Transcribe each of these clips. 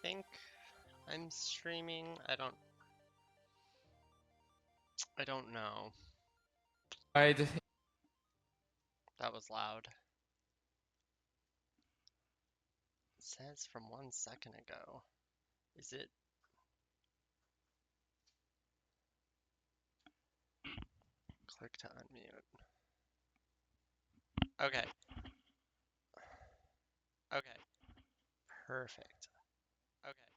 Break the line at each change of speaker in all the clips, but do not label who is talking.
think I'm streaming. I don't know.
I'd
That was loud. It says from 1 second ago. Is it? Click to unmute. Okay. Okay. Perfect. Okay.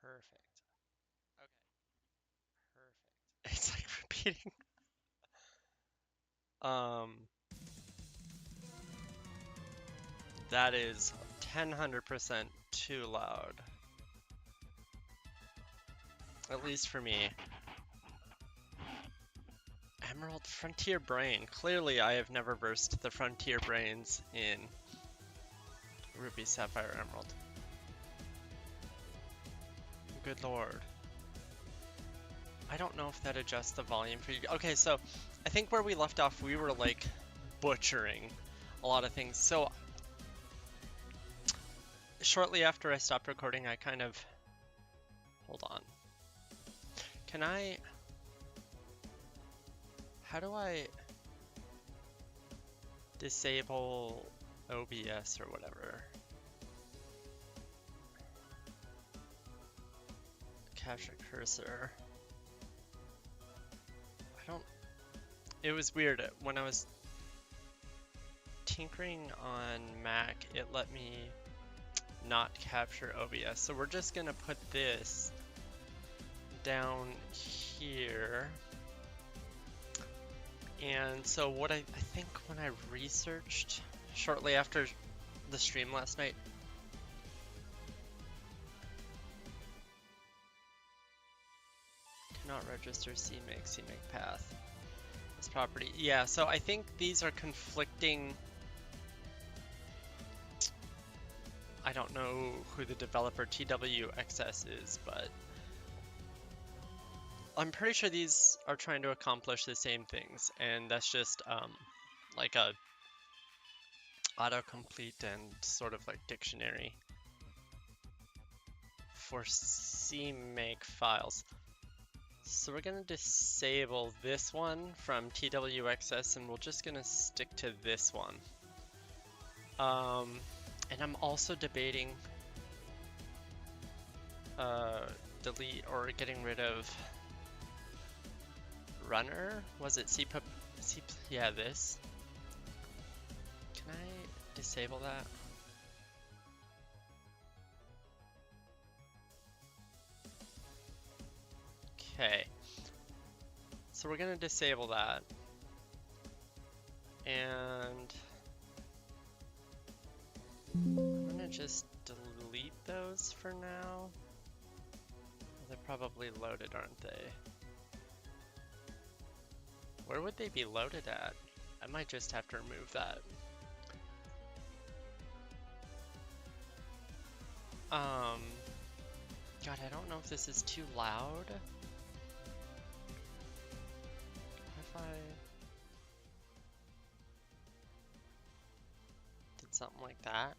Perfect. Okay. Perfect. It's like repeating. Um, that is 100% too loud. At least for me. Emerald Frontier Brain. Clearly I have never versed the Frontier Brains in Ruby, Sapphire, Emerald. Good lord. I don't know if that adjusts the volume for you. Okay, so I think where we left off, we were like butchering a lot of things. So shortly after I stopped recording, I kind of... Hold on. Can I... How do I disable OBS or whatever? Capture cursor. I don't... It was weird. When I was tinkering on Mac, it let me not capture OBS. So we're just gonna put this down here. And so what I think when I researched shortly after the stream last night, cannot register CMake path. This property. Yeah, so I think these are conflicting. I don't know who the developer TWXS is, but I'm pretty sure these are trying to accomplish the same things, and that's just like a autocomplete and sort of like dictionary for CMake files. So we're gonna disable this one from TWXS, and we're just gonna stick to this one. And I'm also debating delete or getting rid of runner. Was it CPUB? Yeah, this. Can I disable that? Okay. So we're gonna disable that. And I'm gonna just delete those for now. They're probably loaded, aren't they? Where would they be loaded at? I might just have to remove that. God, I don't know if this is too loud. If I did something like that,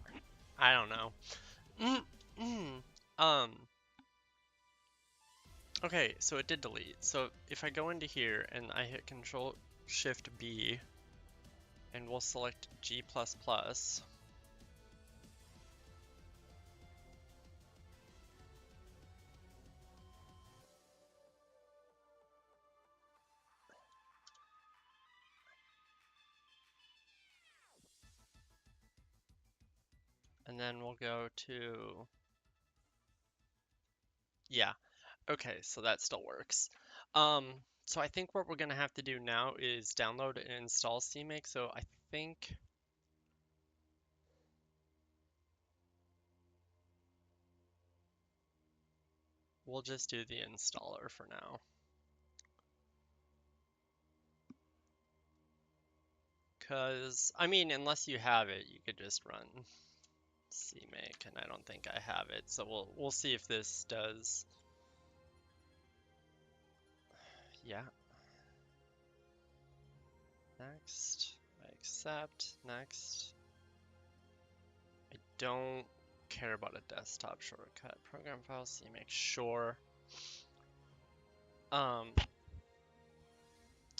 I don't know. Okay, so it did delete. So if I go into here and I hit Control Shift B, and we'll select G++. And then we'll go to, yeah, okay, so that still works. So I think what we're gonna have to do now is download and install CMake. So I think we'll just do the installer for now. Cause, I mean, unless you have it, you could just run CMake, and I don't think I have it. So we'll see if this does. Yeah. Next. I accept. Next. I don't care about a desktop shortcut. Program file, CMake, sure.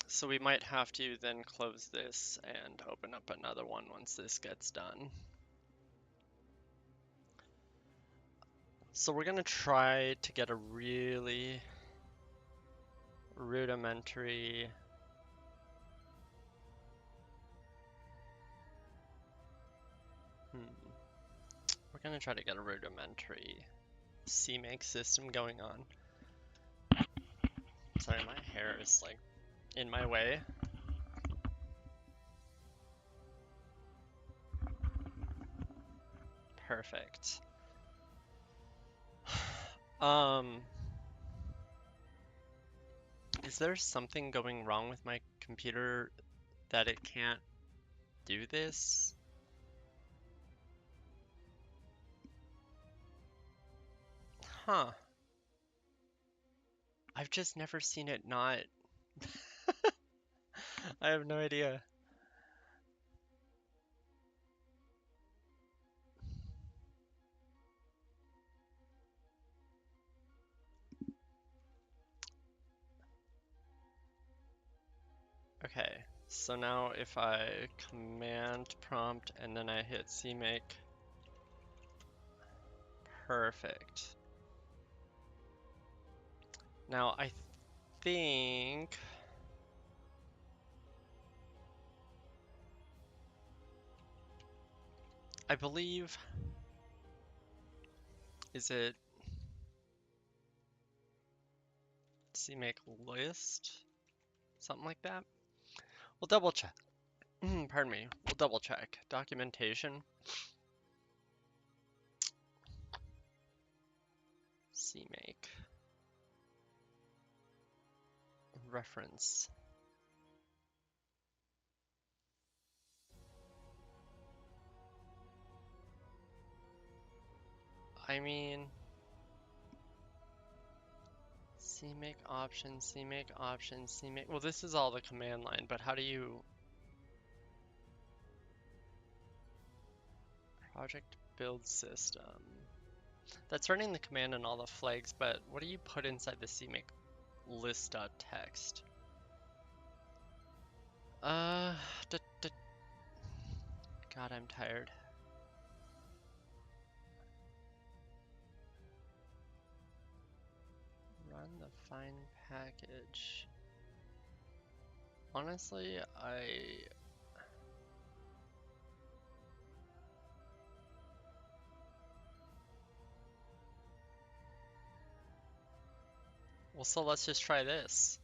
So we might have to then close this and open up another one once this gets done. So we're gonna try to get a really rudimentary we're gonna try to get a rudimentary CMake system going on. Sorry, my hair is like in my way. Perfect. Is there something going wrong with my computer that it can't do this? Huh. I've just never seen it not. I have no idea. Okay, so now if I command prompt and then I hit CMake, perfect. Now I think I believe, is it CMake list? Something like that? We'll double check. Pardon me. We'll double check. Documentation. CMake. Reference. I mean, CMake options, CMake options, CMake. Well, this is all the command line, but how do you project build system? That's running the command and all the flags, but what do you put inside the CMake list.txt? Uh, God, I'm tired. Run the find package. Honestly, well, so let's just try this.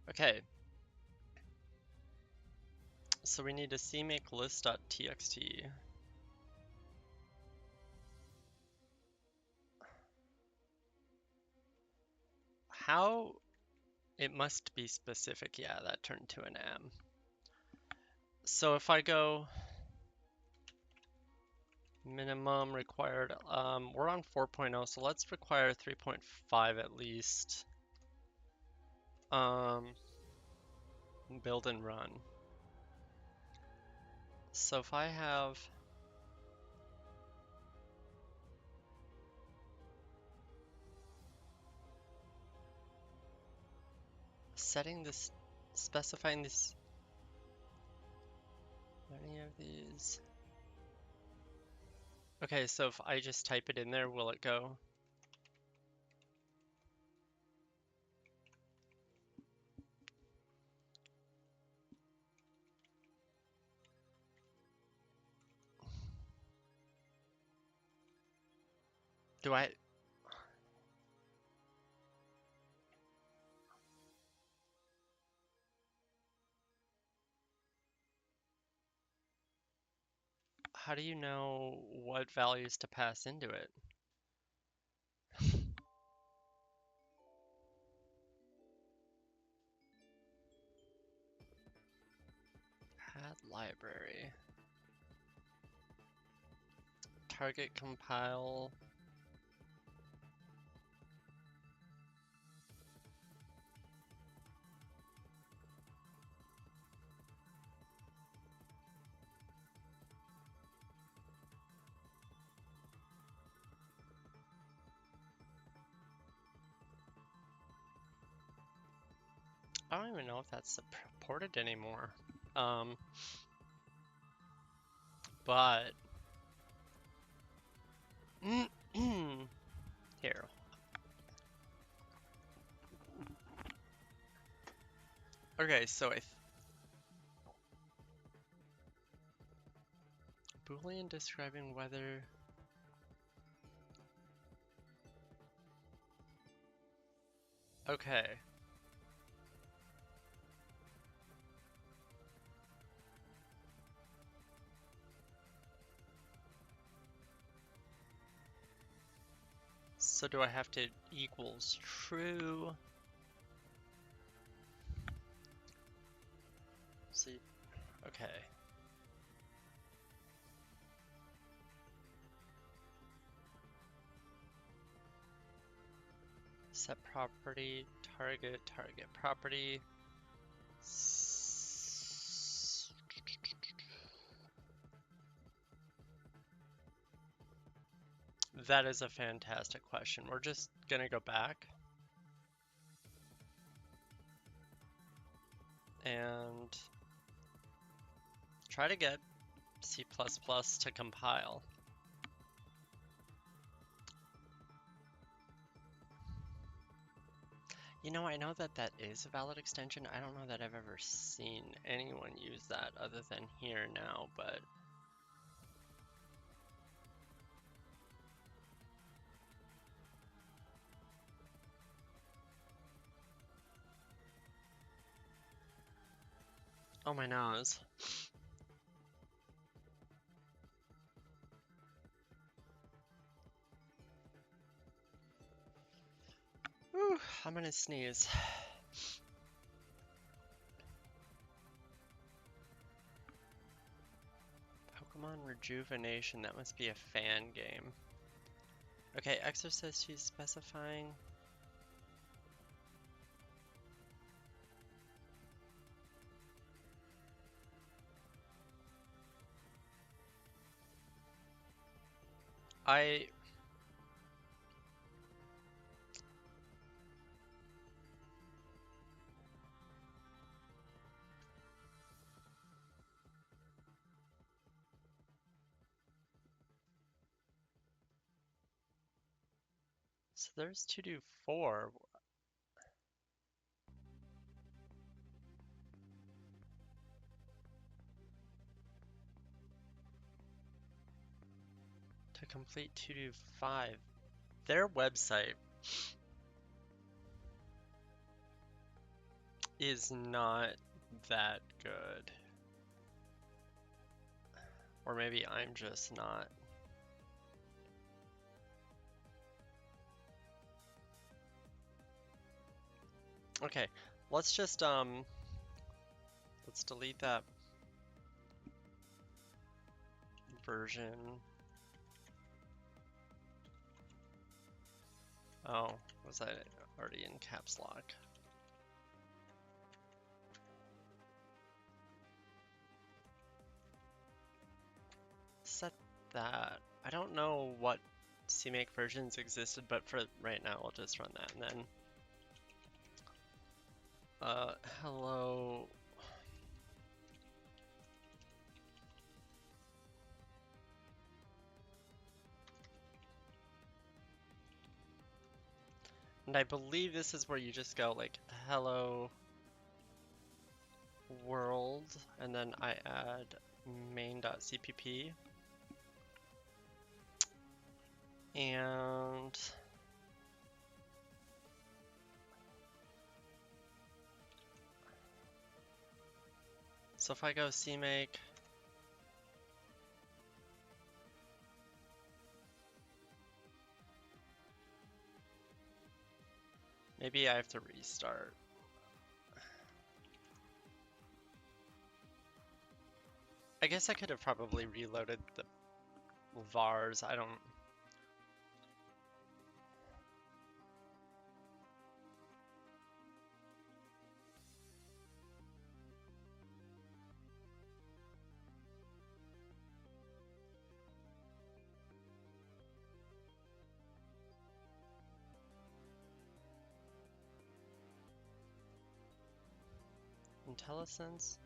Okay. So we need a CMake list.txt. How? It must be specific. Yeah, that turned to an M. So if I go minimum required, we're on 4.0, so let's require 3.5 at least. Build and run. So if I have setting this, specifying this, any of these. Okay, so if I just type it in there, will it go? Do I? How do you know what values to pass into it? Add library. Target compile. I don't even know if that's supported anymore. But here. Okay, so Boolean describing whether. Okay. So do I have to equals true? See, okay. Set property, target property. That is a fantastic question. We're just gonna go back and try to get C++ to compile. You know, I know that that is a valid extension. I don't know that I've ever seen anyone use that other than here now, but oh my nose. Whew, I'm gonna sneeze. Pokemon Rejuvenation, that must be a fan game. Okay, Exorcist, she's specifying. So there's 2 to 4. To complete 2 to 5. Their website is not that good. Or maybe I'm just not. Okay, let's just let's delete that version. Oh, was I already in caps lock? Set that. I don't know what CMake versions existed, but for right now, I'll just run that and then hello. And I believe this is where you just go like hello world, and then I add main.cpp. And so if I go CMake, maybe I have to restart. I guess I could have probably reloaded the vars. I don't. IntelliSense?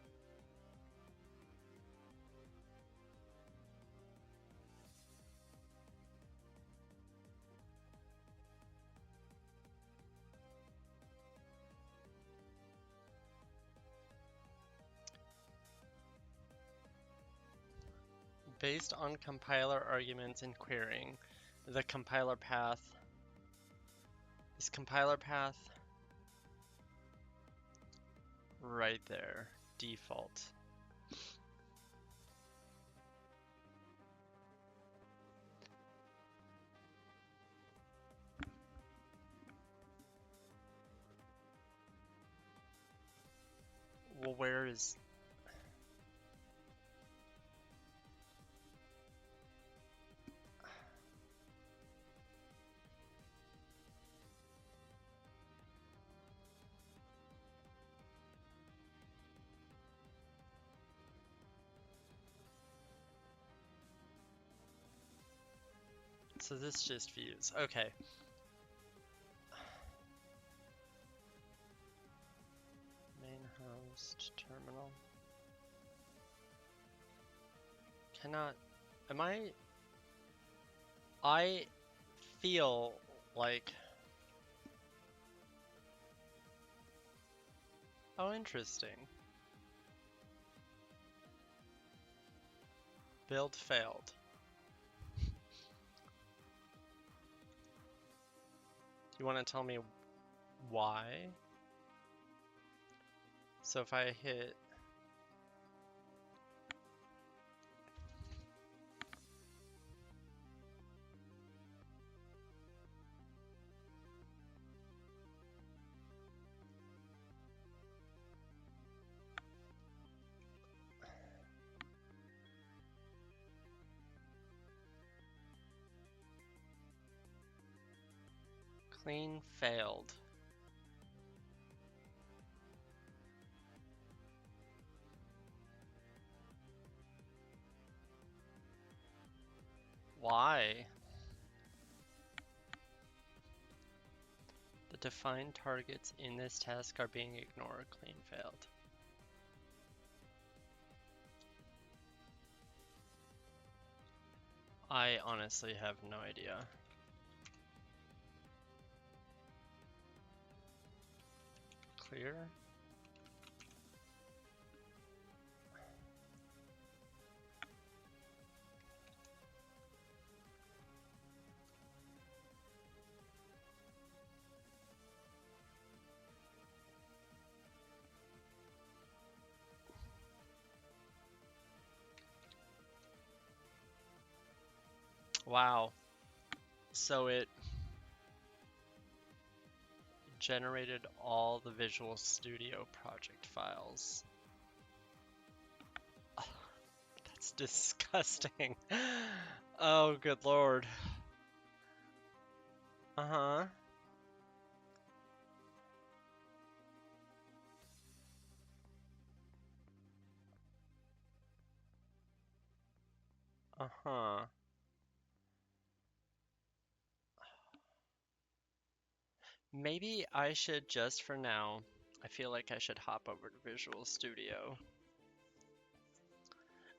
Based on compiler arguments and querying, the compiler path is compiler path right there, default. Well, where is... So this just views. Okay. Main host terminal. Cannot... Am I feel like... Oh, interesting. Build failed. You want to tell me why? So if I hit... Clean failed. Why? The defined targets in this task are being ignored. Clean failed. I honestly have no idea. Clear? Wow. So it generated all the Visual Studio project files. That's disgusting. Oh, good lord. Uh-huh. Uh-huh. Maybe I should just for now, I feel like I should hop over to Visual Studio.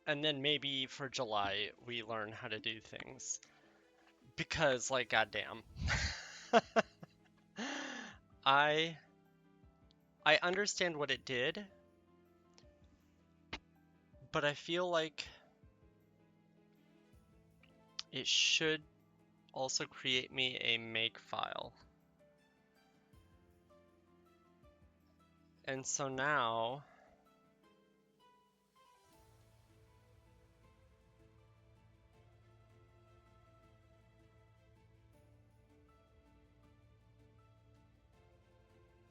And then maybe for July, we learn how to do things. Because, like, goddamn. I understand what it did, but I feel like it should also create me a make file. And so now,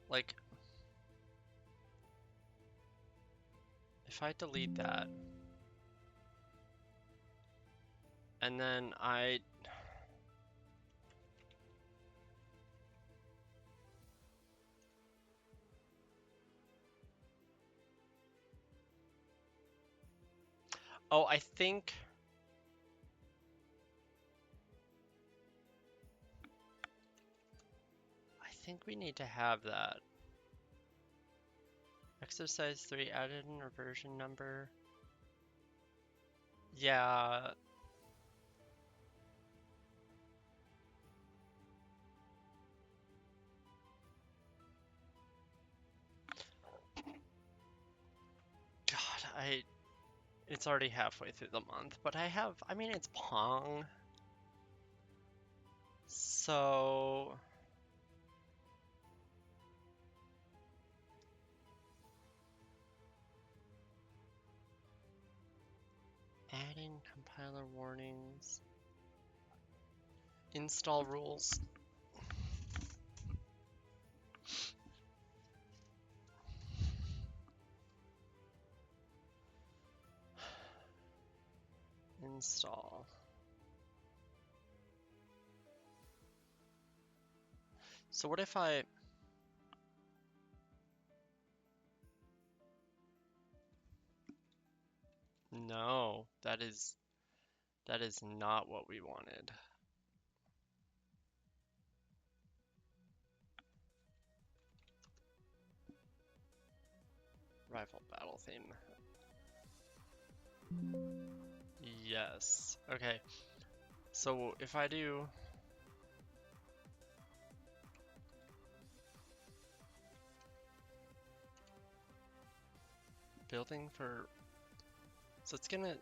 like, if I delete that, and then oh, I think we need to have that. Exercise 3 added an reversion number. Yeah. God, it's already halfway through the month, but I mean, it's Pong. So, adding compiler warnings, install rules. Install. So what if I... No, that is not what we wanted. Rival battle theme. Yes. Okay. So if I do building for, so it's gonna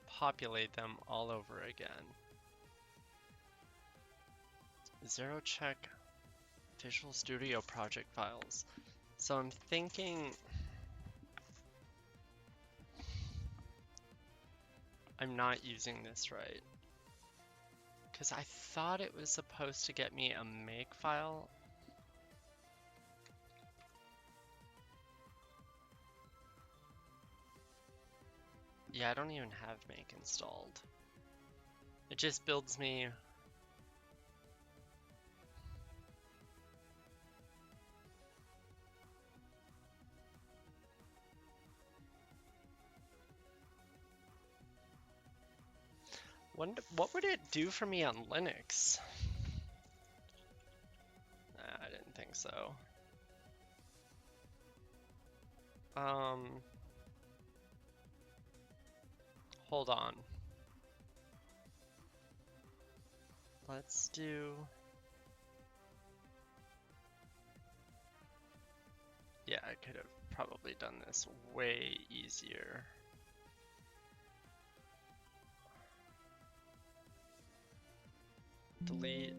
populate them all over again. Zero check Visual Studio project files. So I'm thinking I'm not using this right. Because I thought it was supposed to get me a make file. Yeah, I don't even have make installed. It just builds me. What would it do for me on Linux? Nah, I didn't think so. Hold on. Let's do... Yeah, I could have probably done this way easier. Delete,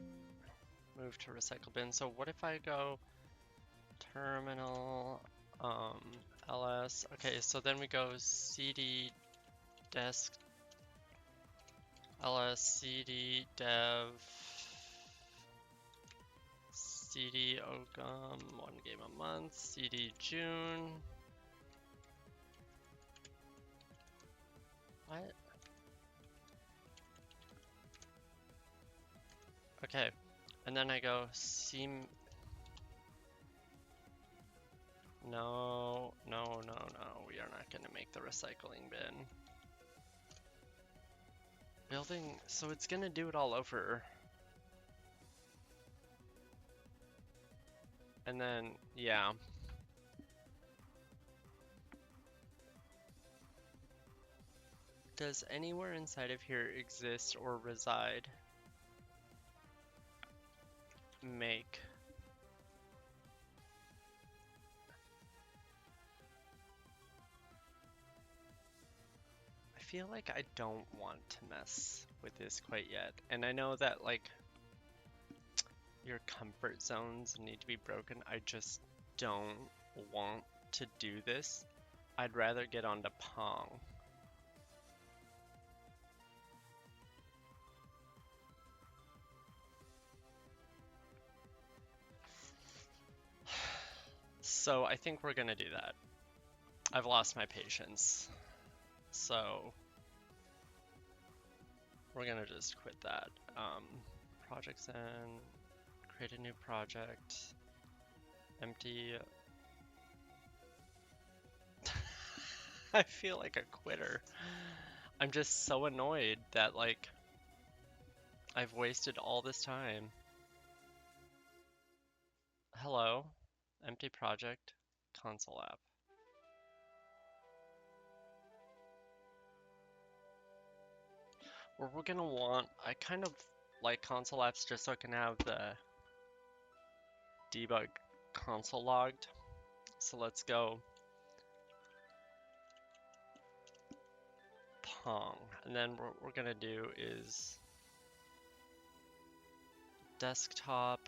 move to recycle bin. So what if I go terminal, ls, okay, so then we go cd desk, ls, cd dev, cd OGAM, 1 game a month, cd June. What? Okay, and then I go no, we are not going to make the recycling bin. Building, so it's going to do it all over. And then, yeah. Does anywhere inside of here exist or reside? Make. I feel like I don't want to mess with this quite yet. And I know that, like, your comfort zones need to be broken. I just don't want to do this. I'd rather get onto Pong. So I think we're gonna do that. I've lost my patience. So we're gonna just quit that. Projects and create a new project. Empty. I feel like a quitter. I'm just so annoyed that, like, I've wasted all this time. Hello, empty project, console app. Or we're gonna want, I kind of like console apps just so I can have the debug console logged. So let's go Pong. And then what we're gonna do is desktop,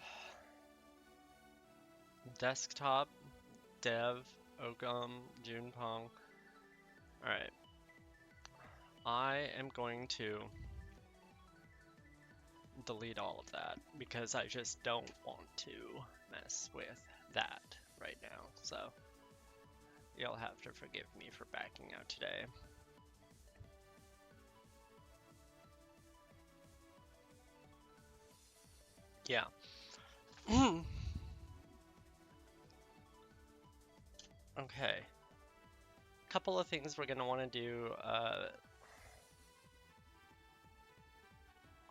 dev, OGAM, June Pong. Alright. I am going to delete all of that because I just don't want to mess with that right now. So you'll have to forgive me for backing out today. Yeah. Okay. Couple of things we're gonna want to do.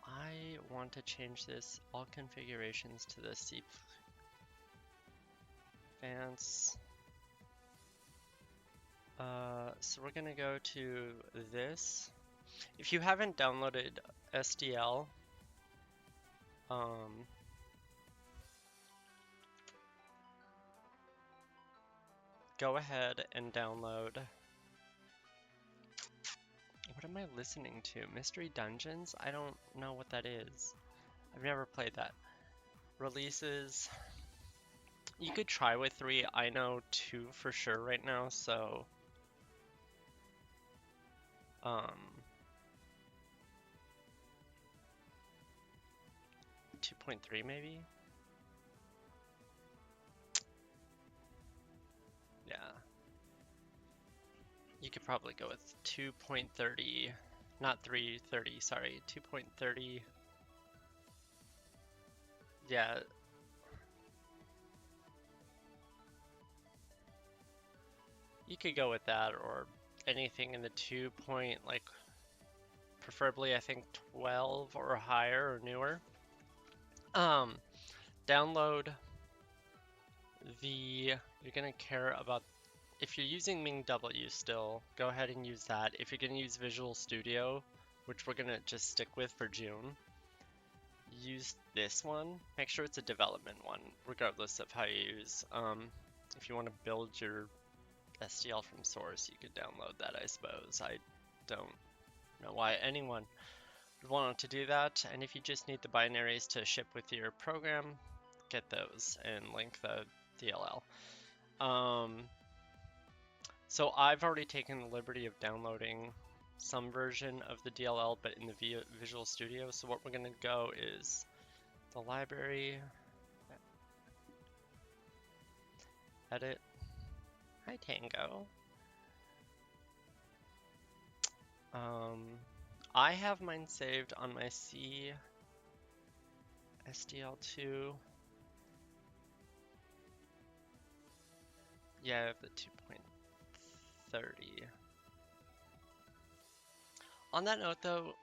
I want to change this all configurations to the C Advance. So we're gonna go to this. If you haven't downloaded SDL, go ahead and download. What am I listening to? Mystery Dungeons? I don't know what that is. I've never played that. Releases. You could try with 3. I know 2 for sure right now, so 2.3 maybe? Yeah. You could probably go with 2.30, not 3.30, sorry, 2.30. Yeah. You could go with that or anything in the 2 point, like, preferably I think 12 or higher or newer. Download you're gonna care about, if you're using MingW still, go ahead and use that. If you're gonna use Visual Studio, which we're gonna just stick with for June, use this one. Make sure it's a development one, regardless of how you use. If you want to build your SDL from source, you could download that, I suppose. I don't know why anyone would want to do that. And if you just need the binaries to ship with your program, get those and link the DLL. So I've already taken the liberty of downloading some version of the DLL, but in the Visual Studio. So what we're gonna go is the library, edit. Hi Tango. I have mine saved on my C SDL2. Yeah, I have the 2.30. On that note though,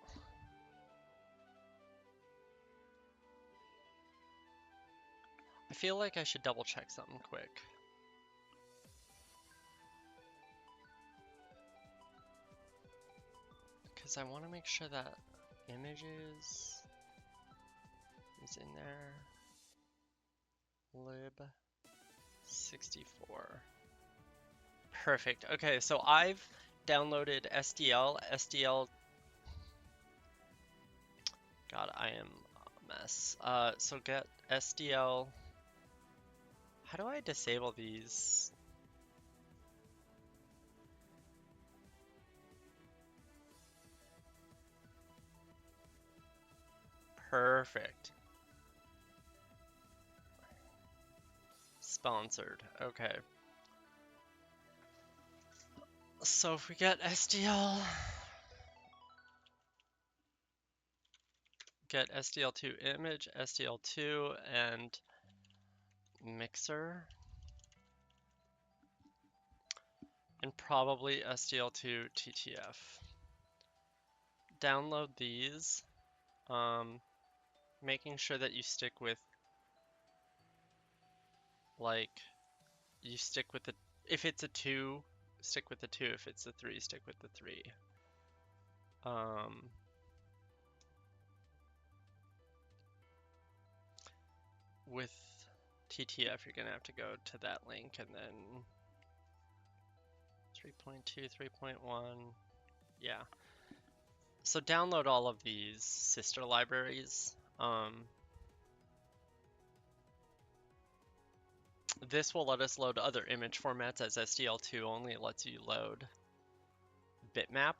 I feel like I should double check something quick. Because I want to make sure that images is in there. Lib 64. Perfect. Okay, so I've downloaded SDL. God, I am a mess. So get SDL. How do I disable these? Perfect. Sponsored. Okay. So if we get SDL, get SDL2 image, SDL2, and mixer, and probably SDL2 TTF. Download these, making sure that you stick with, like, you stick with the, if it's a 2, stick with the 2. If it's a 3, stick with the 3. with TTF, you're gonna have to go to that link and then 3.2, 3.1, yeah. So download all of these sister libraries. This will let us load other image formats, as SDL2 only lets you load bitmap.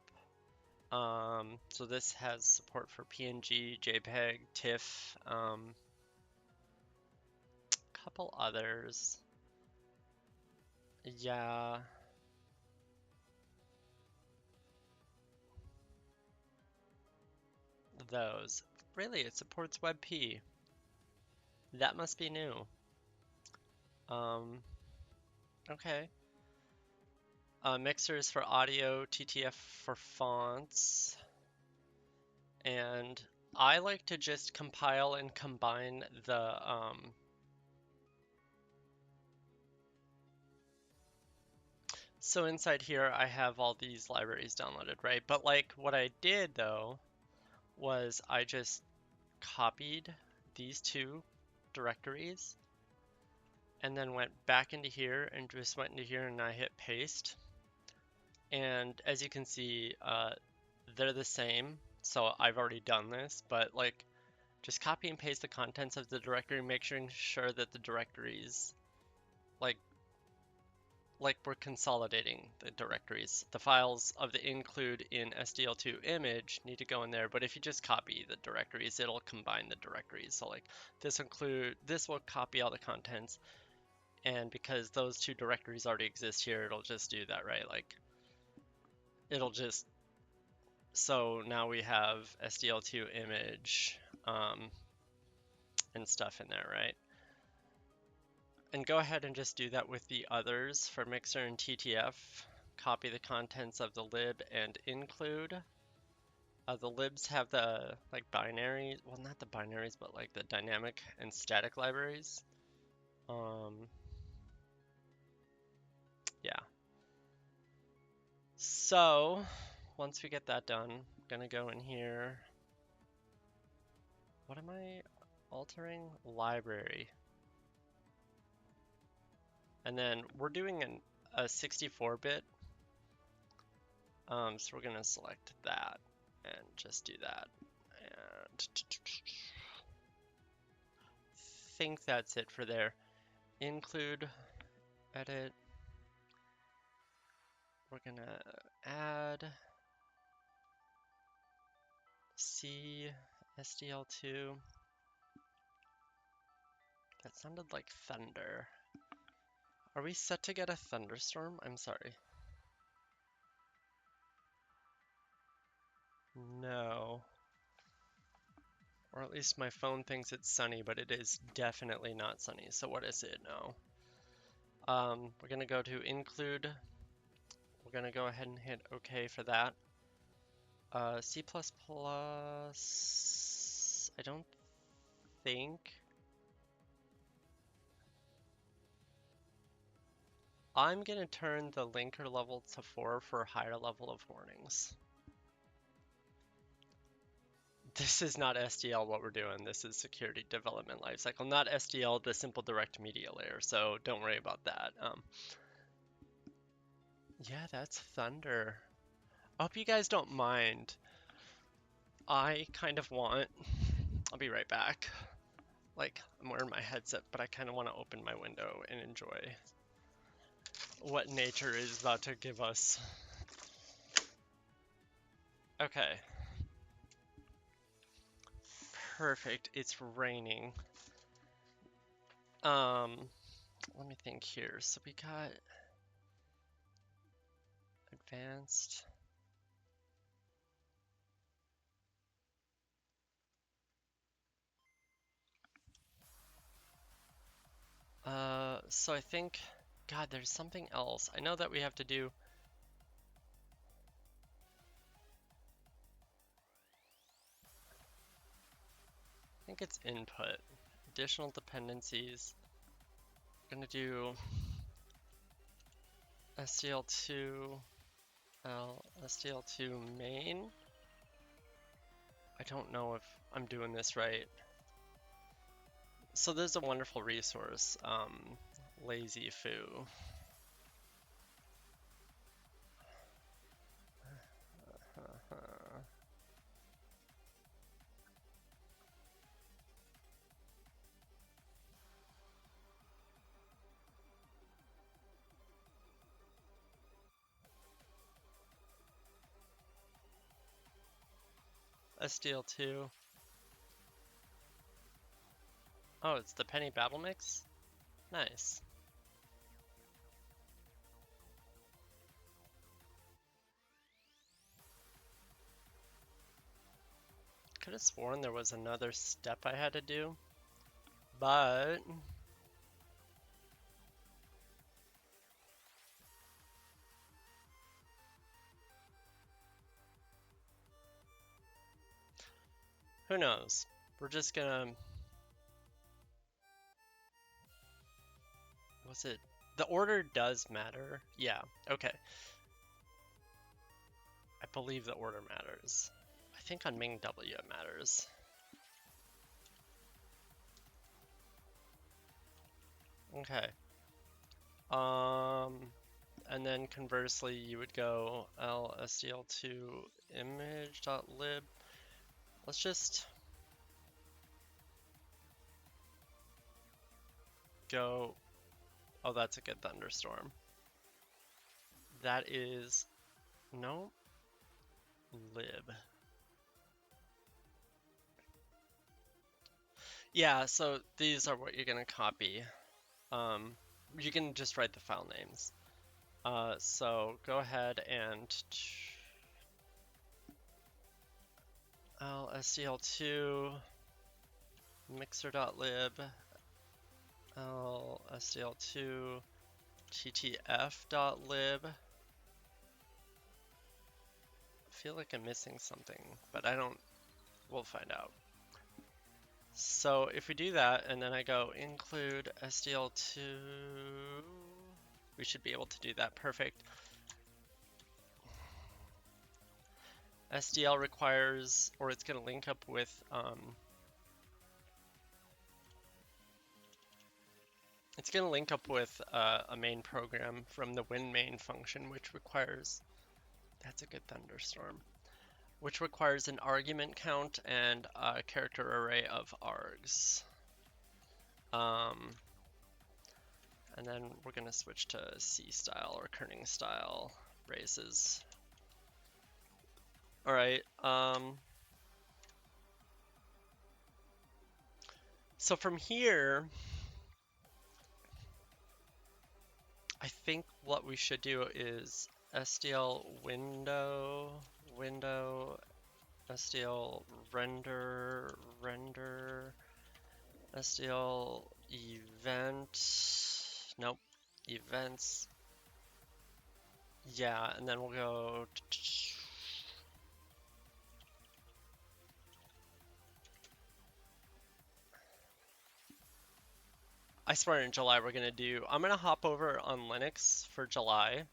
So this has support for PNG, JPEG, TIFF, couple others. Yeah. Those. Really, it supports WebP. That must be new. Okay. Mixers for audio, TTF for fonts. And I like to just compile and combine the so inside here I have all these libraries downloaded, right? But like what I did though was I just copied these two directories and then went back into here and just went into here and I hit paste. And as you can see, they're the same. So I've already done this, but like just copy and paste the contents of the directory, making sure that the directories like we're consolidating the directories. The files of the include in SDL2 image need to go in there, but if you just copy the directories, it'll combine the directories. So like this will copy all the contents, and because those two directories already exist here, it'll just do that, right? Like it'll just, so now we have SDL2 image and stuff in there, right? And go ahead and just do that with the others for Mixer and TTF. Copy the contents of the lib and include. The libs have the like binary, well not the binaries, but like the dynamic and static libraries. Yeah. So once we get that done, I'm gonna go in here. What am I altering? Library. And then we're doing a 64-bit. So we're gonna select that and just do that. And think that's it for there. Include, edit. We're gonna add C SDL2. That sounded like thunder. Are we set to get a thunderstorm? I'm sorry. No. Or at least my phone thinks it's sunny, but it is definitely not sunny. So what is it now? We're gonna go to include. We're gonna go ahead and hit OK for that. C++, I don't think. I'm gonna turn the linker level to 4 for higher level of warnings. This is not SDL what we're doing. This is security development lifecycle, not SDL, the simple direct media layer. So don't worry about that. Yeah, that's thunder. I hope you guys don't mind. I kind of want, I'll be right back. Like, I'm wearing my headset, but I kind of want to open my window and enjoy what nature is about to give us. Okay. Perfect. It's raining. Let me think here. So we got advanced. So I think, God, there's something else. I know that we have to do. I think it's input. Additional dependencies. I'm gonna do SDL2 SDL2 main. I don't know if I'm doing this right. So there's a wonderful resource, Lazy Foo. SDL2. Oh, it's the penny battle mix? Nice. Could have sworn there was another step I had to do, but who knows? We're just gonna... Was it? The order does matter. Yeah, okay. I believe the order matters. I think on Ming W it matters. Okay. And then conversely, you would go lsdl2 image.lib. Let's just go. Oh, that's a good thunderstorm. That is no lib. Yeah, so these are what you're gonna copy. You can just write the file names. So go ahead and lsdl2 mixer.lib lsdl2 ttf.lib. I feel like I'm missing something, but I don't, we'll find out. So if we do that, and then I go include SDL2, we should be able to do that. Perfect. SDL requires, or it's going to link up with, it's going to link up with a main program from the winMain function, which requires, that's a good thunderstorm, which requires an argument count and a character array of args. And then we're going to switch to C style or kerning style braces. All right. So from here, I think what we should do is SDL window, SDL render, SDL event, nope, events. Yeah, and then we'll go I swear in July we're gonna do, I'm gonna hop over on Linux for July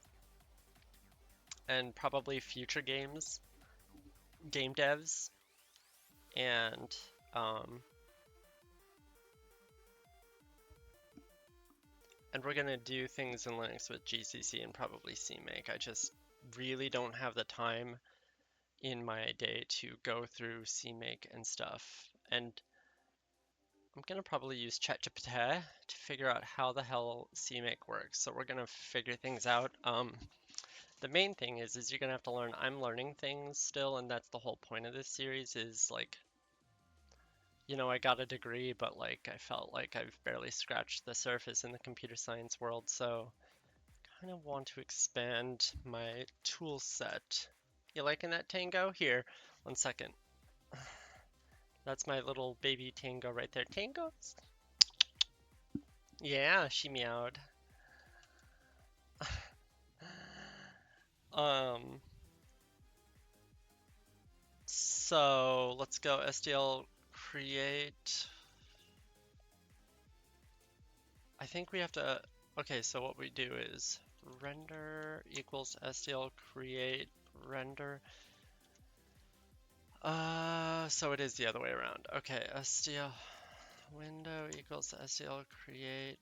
and probably future games, game devs, and we're gonna do things in Linux with GCC and probably CMake. I just really don't have the time in my day to go through CMake and stuff. And I'm gonna probably use ChatGPT to figure out how the hell CMake works. So we're gonna figure things out. The main thing is you're gonna have to learn. I'm learning things still, and that's the whole point of this series is like, you know, I got a degree, but like I felt like I've barely scratched the surface in the computer science world, so kind of want to expand my tool set. You liking that tango? Here, 1 second. That's my little baby tango right there. Tangos? Yeah, she meowed. Um, so let's go SDL create. I think we have to, okay, so what we do is render equals SDL create render. So it is the other way around. Okay, SDL. window equals SDL create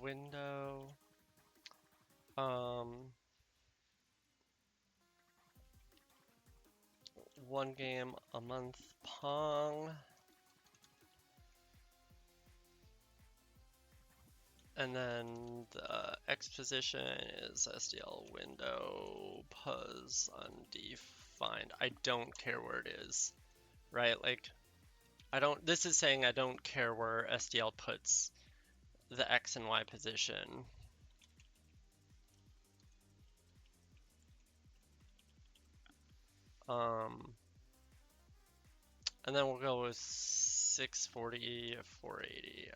window. One game a month Pong. And then the X position is SDL window pos undefined. I don't care where it is, right? Like, this is saying I don't care where SDL puts the X and Y position. And then we'll go with 640, 480.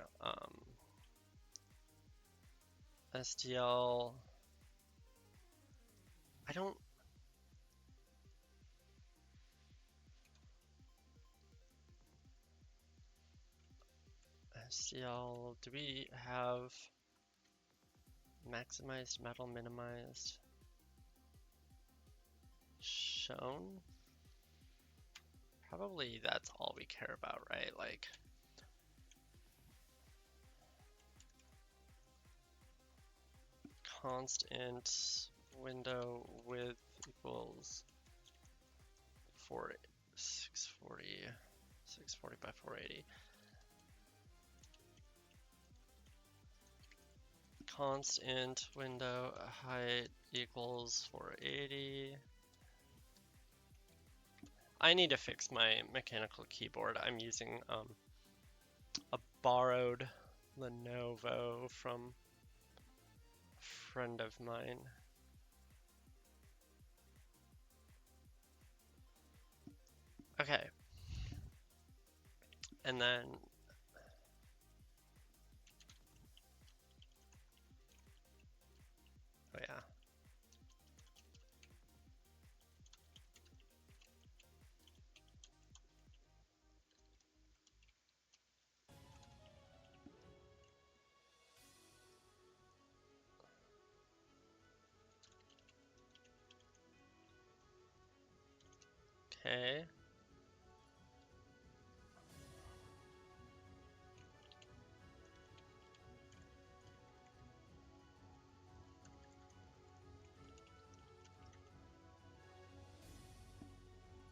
SDL, I don't, SDL, do we have maximized metal minimized shown? Probably that's all we care about, right? Like, constant window width equals 640 by 480. Constant window height equals 480. I need to fix my mechanical keyboard. I'm using a borrowed Lenovo from a friend of mine. Okay. And then oh yeah. Okay.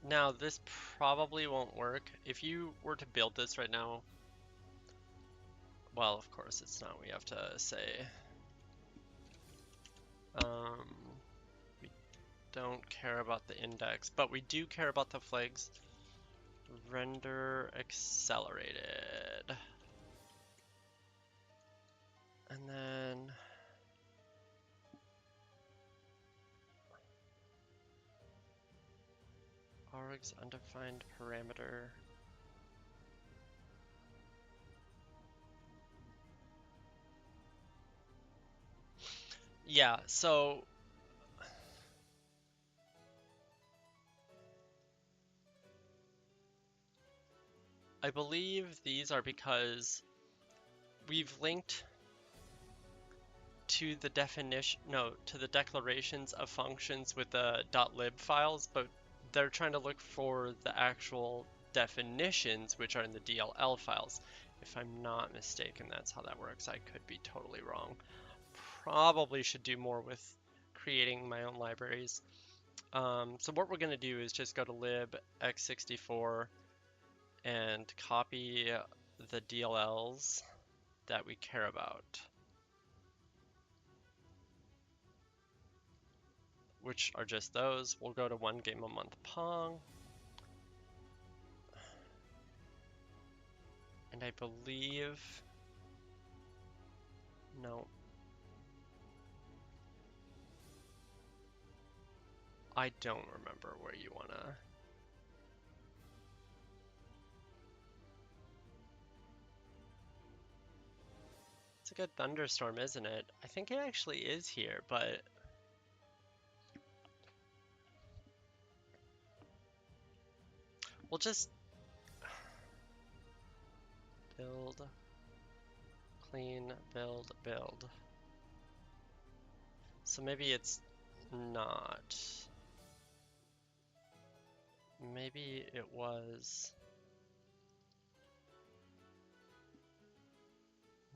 Now this probably won't work. If you were to build this right now, well, of course it's not. We have to say we don't care about the index, but we do care about the flags. Render accelerated. And then args undefined parameter. Yeah, so I believe these are because we've linked to the definition, no, to the declarations of functions with the .lib files, but they're trying to look for the actual definitions, which are in the DLL files. If I'm not mistaken, that's how that works. I could be totally wrong. Probably should do more with creating my own libraries. So what we're going to do is just go to lib x64 and copy the DLLs that we care about, which are just those. We'll go to one game a month Pong. And I believe, no, I don't remember where you wanna. It's a good thunderstorm, isn't it? I think it actually is here, but we'll just build, clean, build, build. So maybe it's not. Maybe it was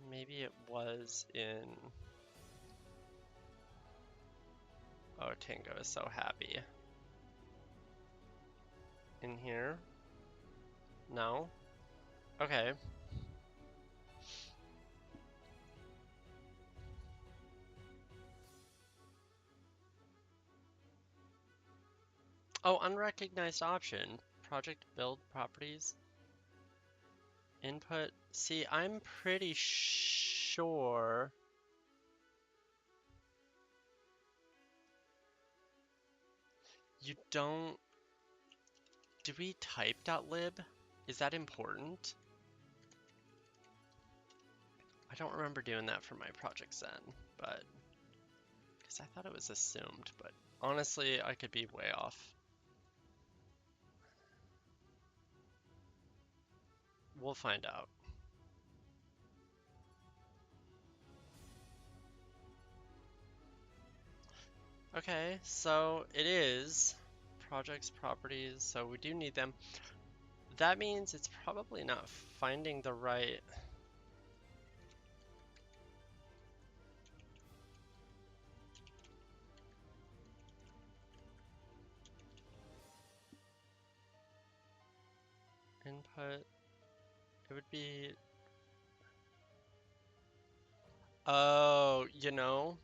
Maybe it was in... Oh, Tango is so happy. In here? No? Okay. Oh, unrecognized option. Project build properties. Input. See, I'm pretty sure... You don't... Do we type .lib? Is that important? I don't remember doing that for my project Zen, but... Because I thought it was assumed, but honestly, I could be way off. We'll find out. Okay, so it is projects, properties, so we do need them. That means it's probably not finding the right... Input. It would be... Oh, you know...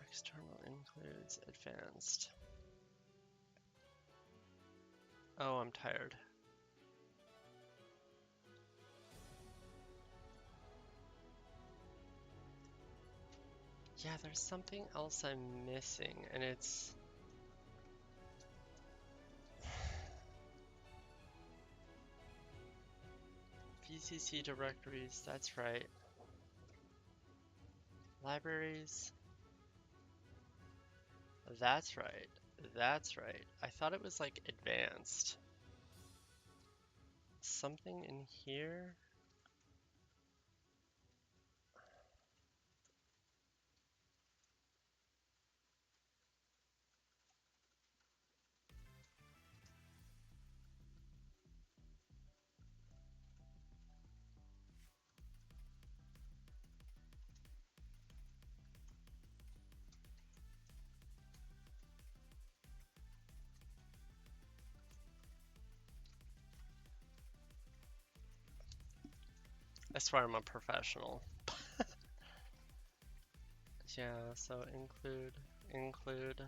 External includes advanced. Oh, I'm tired. Yeah, there's something else I'm missing, and it's... VCC directories, that's right. Libraries, that's right. That's right. I thought it was like advanced. Something in here? I swear I'm a professional. Yeah, so include.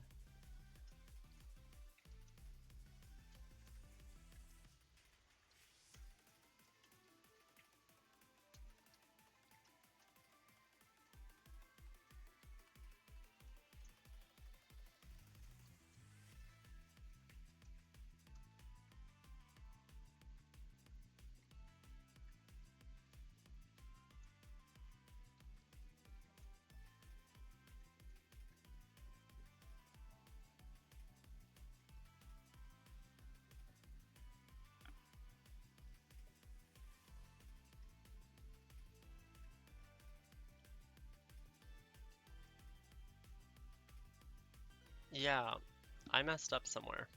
Yeah, I messed up somewhere.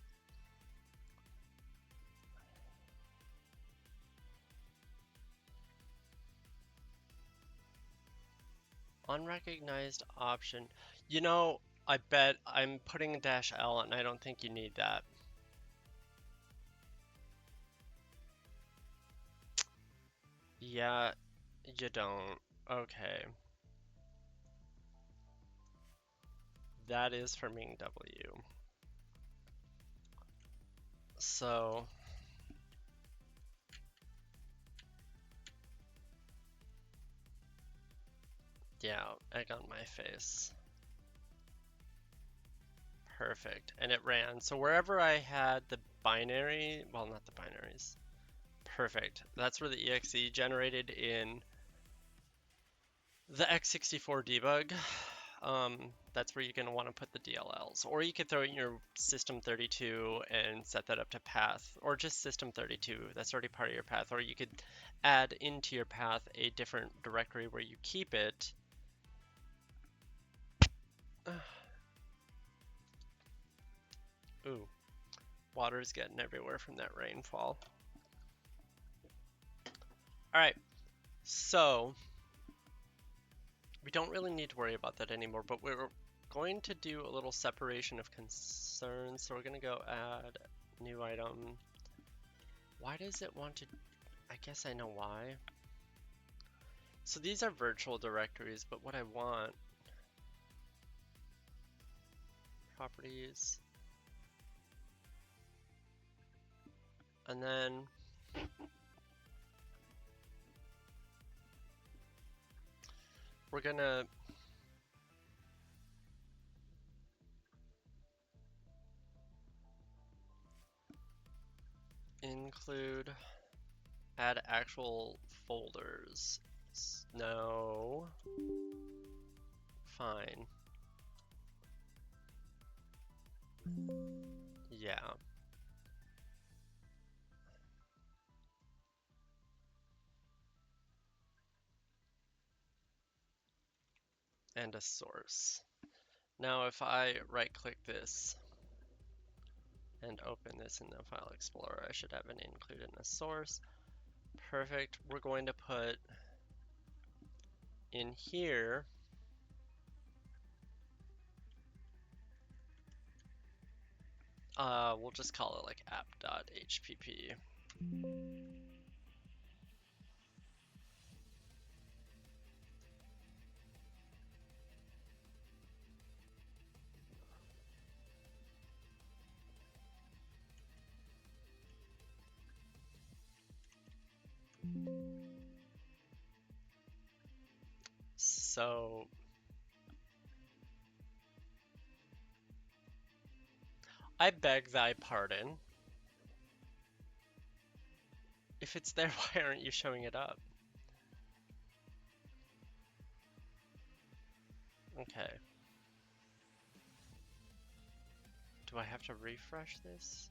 Unrecognized option. You know, I bet I'm putting a -L and I don't think you need that. Yeah, you don't. Okay. That is for Ming W. So, yeah, egg on my face. Perfect. And it ran. So wherever I had the binary, well, not the binaries. Perfect. That's where the exe generated in the x64 debug. That's where you're going to want to put the DLLs. Or you could throw in your system32 and set that up to path, or just system32. That's already part of your path. Or you could add into your path a different directory where you keep it. Ooh, water's getting everywhere from that rainfall. Alright, so we don't really need to worry about that anymore, but we're going to do a little separation of concerns. So we're going to go add new item. Why does it want to? I guess I know why. So these are virtual directories, but what I want, properties, and then we're gonna include add actual folders. No. Fine. Yeah. And a source. Now if I right click this and open this in the File Explorer, I should have an include in a source. Perfect. We're going to put in here we'll just call it like app.hpp. So I beg thy pardon. If it's there, why aren't you showing it up? Okay. Do I have to refresh this?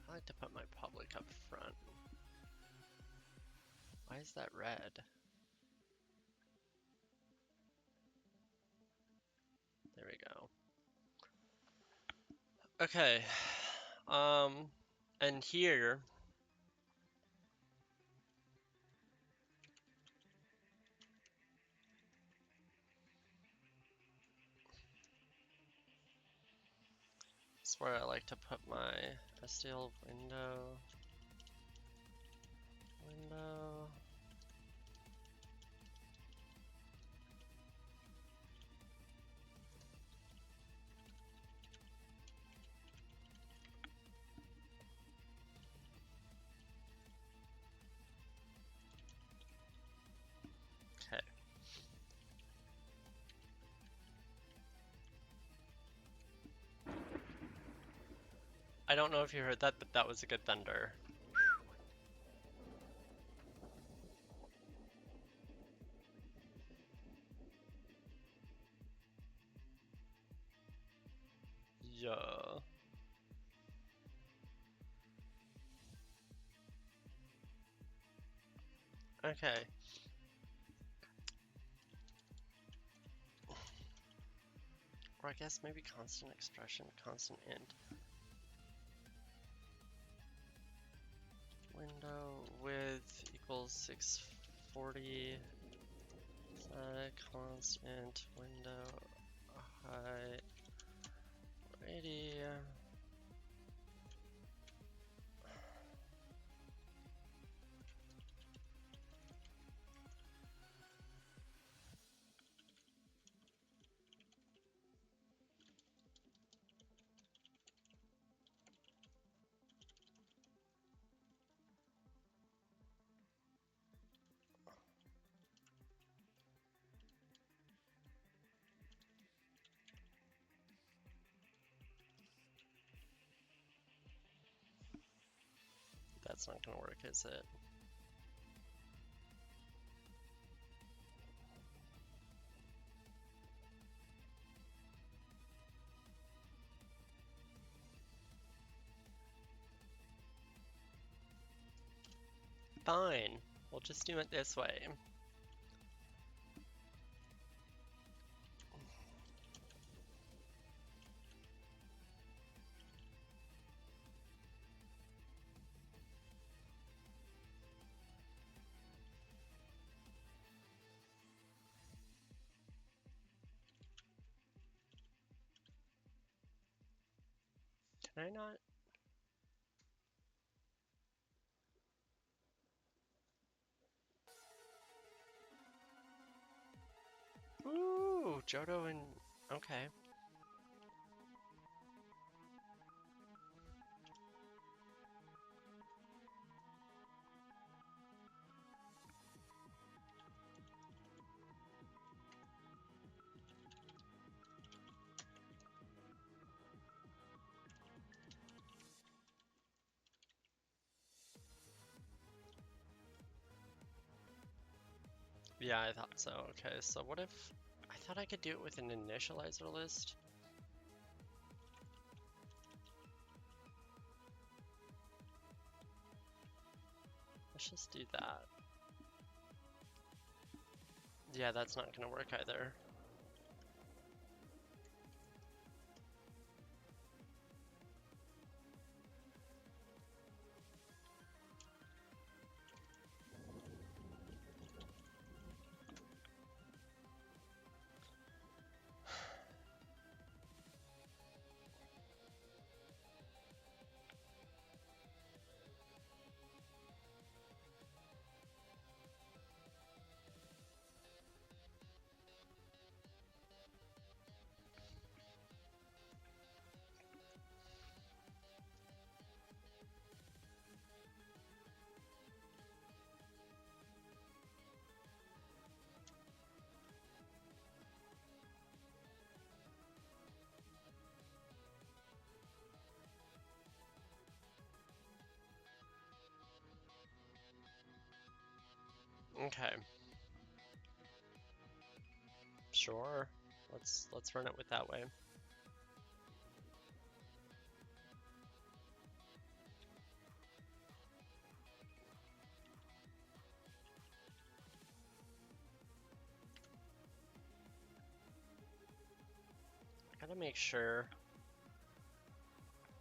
I like to put my public up front. Why is that red? There we go. Okay. And here is where I like to put my SDL window. Okay. I don't know if you heard that, but that was a good thunder. Yeah. Okay. Or I guess maybe constant expression, constant int. Window width equals 640. Constant window height 80. That's not gonna work, is it? Fine, we'll just do it this way. Can I not? Ooh, Johto and... okay. Yeah, I thought so. Okay, so what if... I thought I could do it with an initializer list. Let's just do that. Yeah, that's not gonna work either. Okay. Sure. Let's run it with that way. I gotta make sure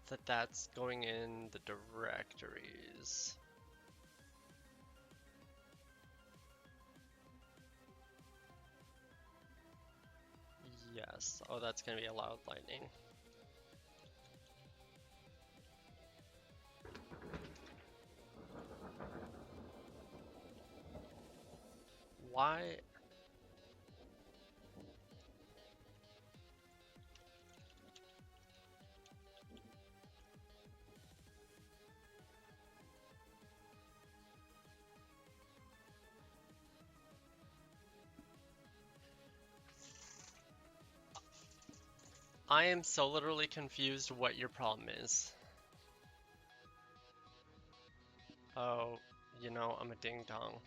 that that's going in the directories. Yes. Oh, that's gonna be a loud lightning. Why? I am so literally confused what your problem is. Oh, you know, I'm a ding dong.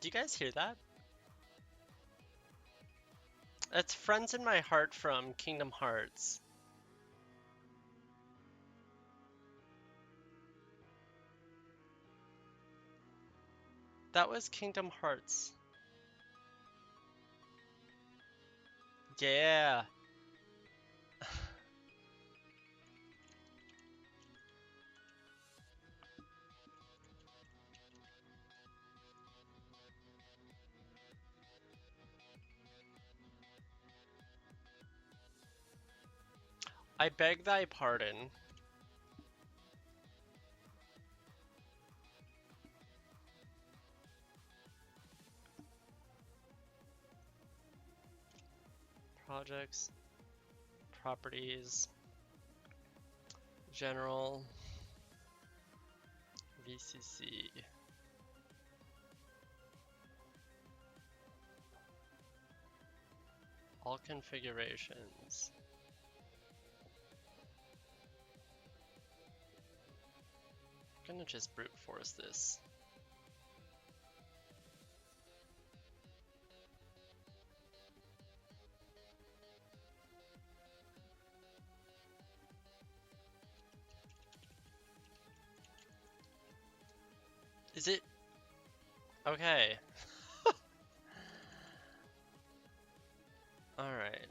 Do you guys hear that? It's Friends in My Heart from Kingdom Hearts. That was Kingdom Hearts. Yeah. I beg thy pardon. Projects, properties, general, VCC. All configurations. I'm gonna just brute force this. Is it? Okay. Alright.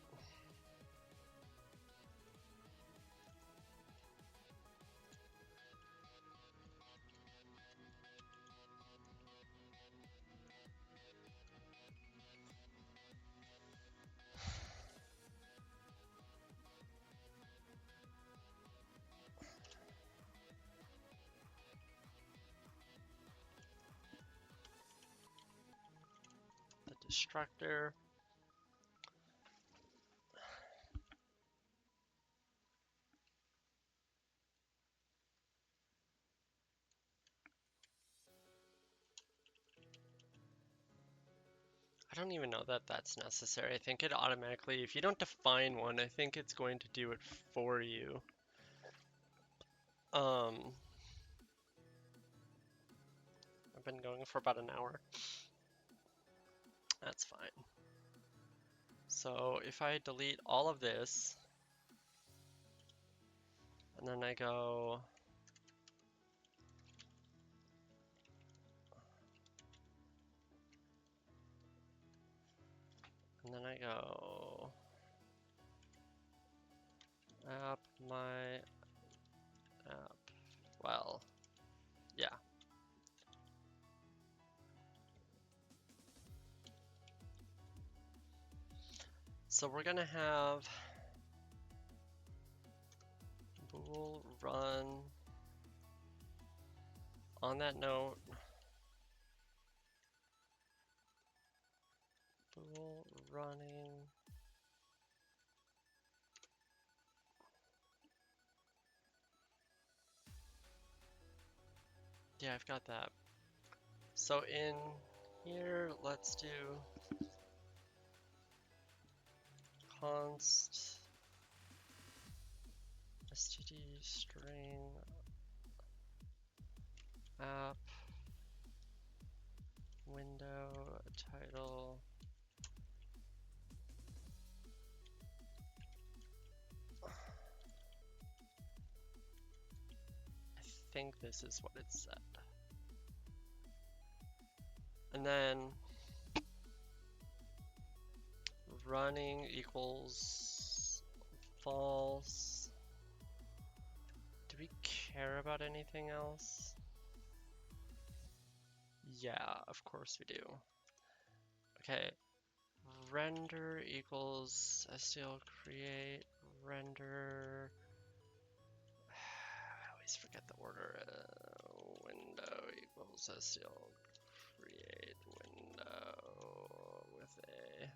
The destructor. I don't even know that that's necessary. I think it automatically, if you don't define one, I think it's going to do it for you. I've been going for about an hour. That's fine. So if I delete all of this, and then I go, and then I go, app, my app, well, yeah. So we're gonna have bool run. On that note, bool running. Yeah, I've got that. So in here, let's do const std string app window title. I think this is what it said. And then running equals false. Do we care about anything else? Yeah, of course we do. Okay, render equals SDL create render. I always forget the order. Window equals SDL create window with a.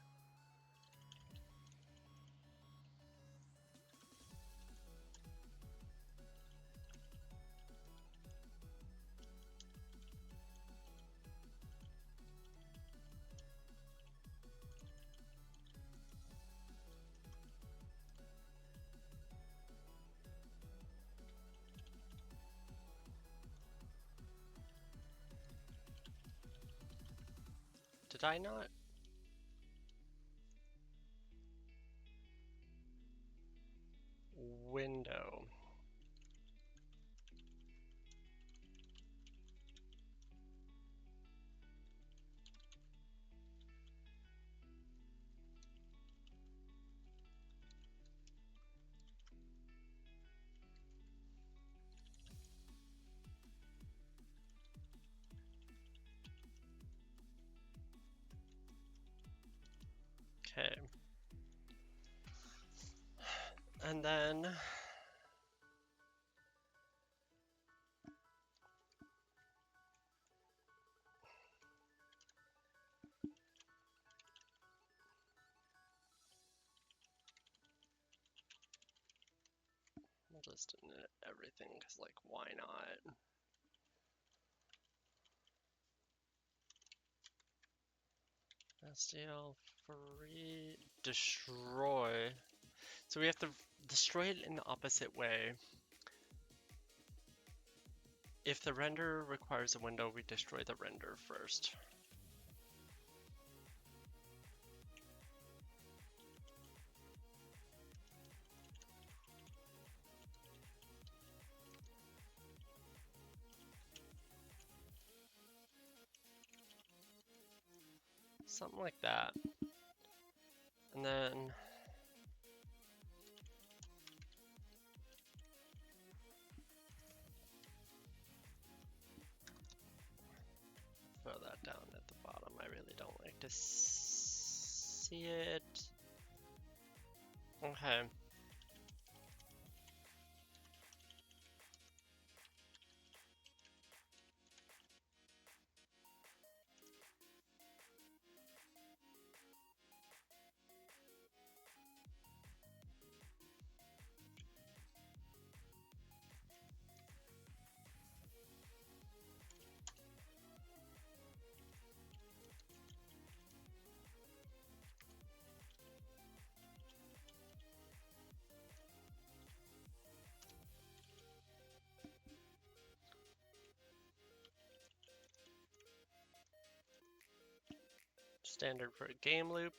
Did I not? Window. Okay. And then we'll just init everything because, like, why not? SDL free destroy. So we have to destroy it in the opposite way. If the render requires a window, we destroy the render first. Something like that. And then throw that down at the bottom. I really don't like to see it. Okay. Standard for a game loop.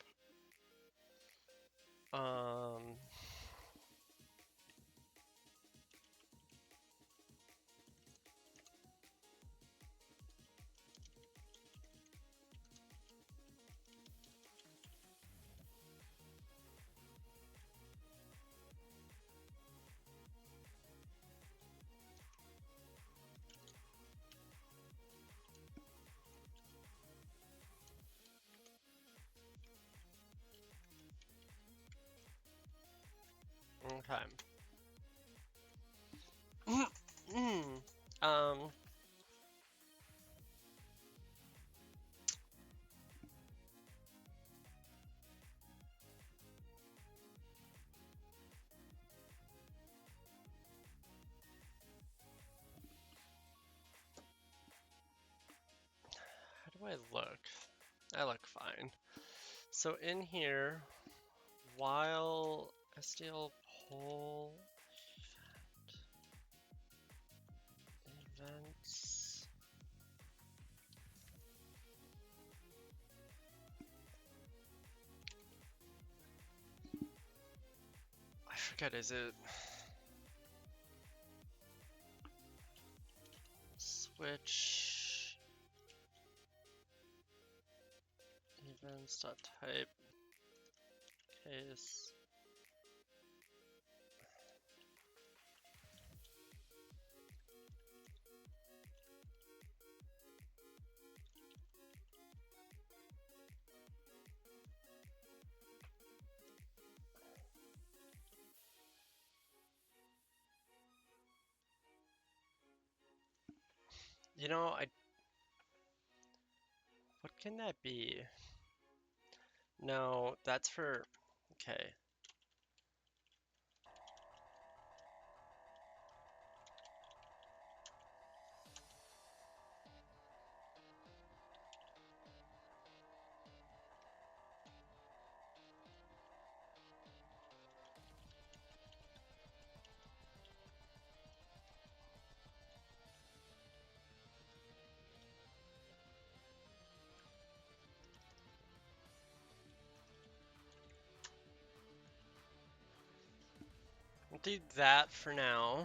Okay. um, how do I look? I look fine. So in here, while SDL poll events, I forget, is it switch events.type case? You know, what can that be? No, that's for, okay. We'll do that for now.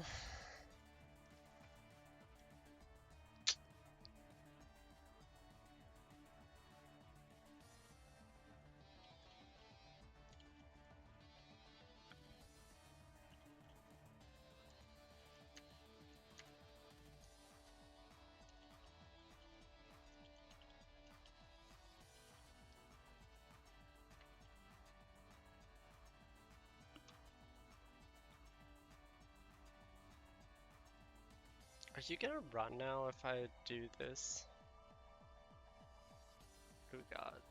Are you gonna run now if I do this? Oh god.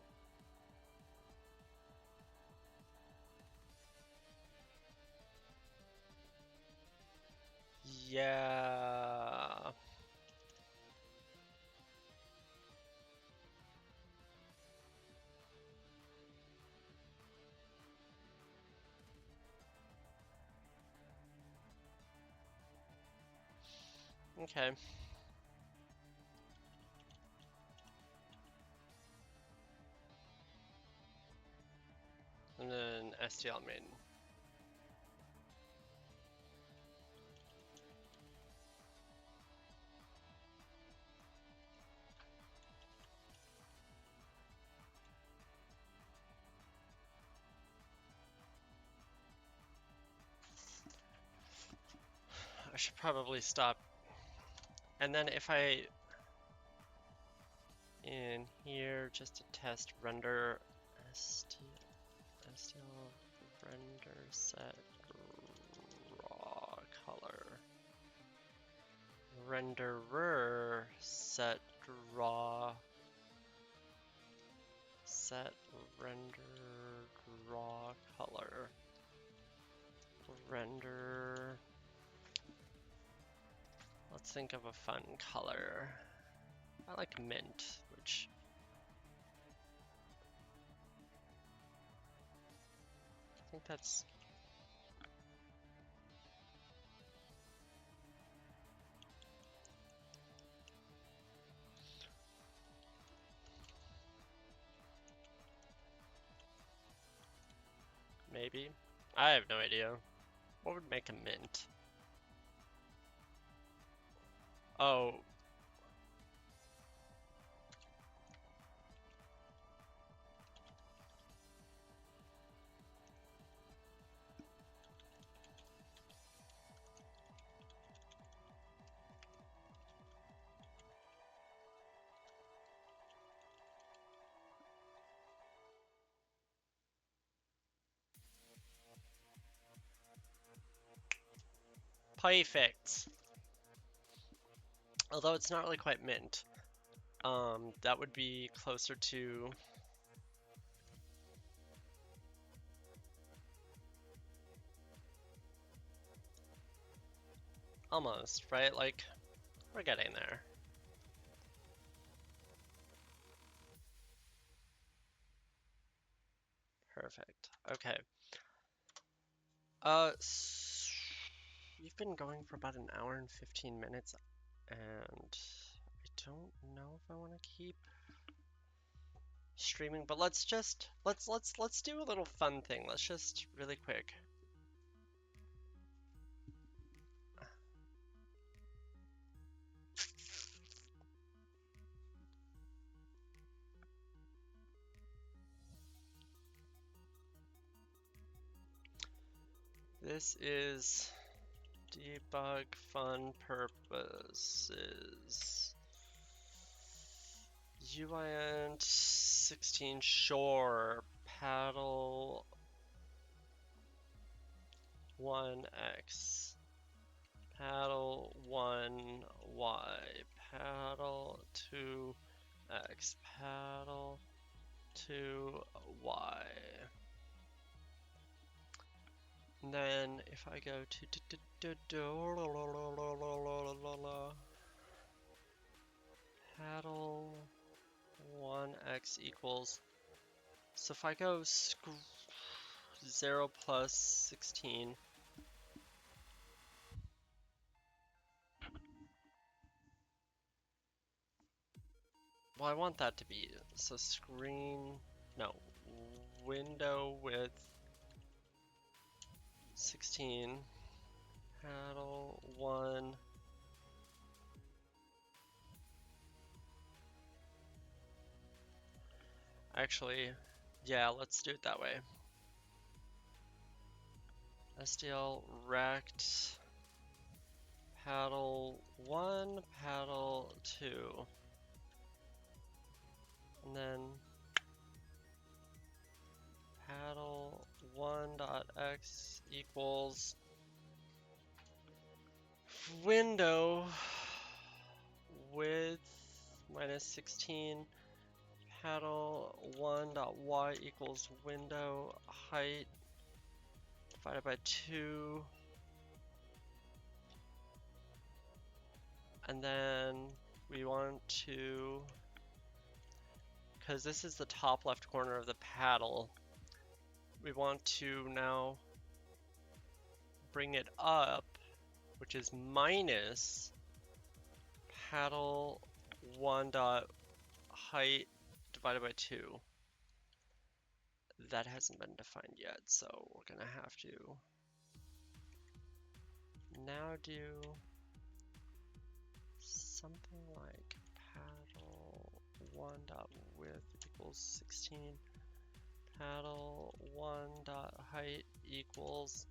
Yeah. Okay. And then STL main. I should probably stop. And then if I, in here, just to test render SDL render set raw color. Renderer set raw set render raw color. Render. Let's think of a fun color. I like mint, which I think that's maybe. I have no idea. What would make a mint? Oh, perfect. Although it's not really quite mint. That would be closer to almost, right? Like, we're getting there. Perfect. Okay. We've been going for about an hour and 15 minutes, and I don't know if I want to keep streaming, but let's do a little fun thing. Let's just really quick. This is debug fun purposes. UINT 16 shore paddle 1x paddle 1y paddle 2x paddle 2y. And then if I go to paddle 1x equals, so if I go 0 plus 16, well, I want that to be, so window width 16, paddle 1, actually, yeah, let's do it that way. SDL rect paddle 1, paddle 2, and then paddle 1.x equals window width minus 16, paddle 1.y equals window height divided by 2, and then we want to, because this is the top left corner of the paddle, we want to now bring it up, which is minus paddle 1 dot height divided by 2. That hasn't been defined yet, so we're gonna have to now do something like paddle 1 dot width equals 16, paddle 1 dot height equals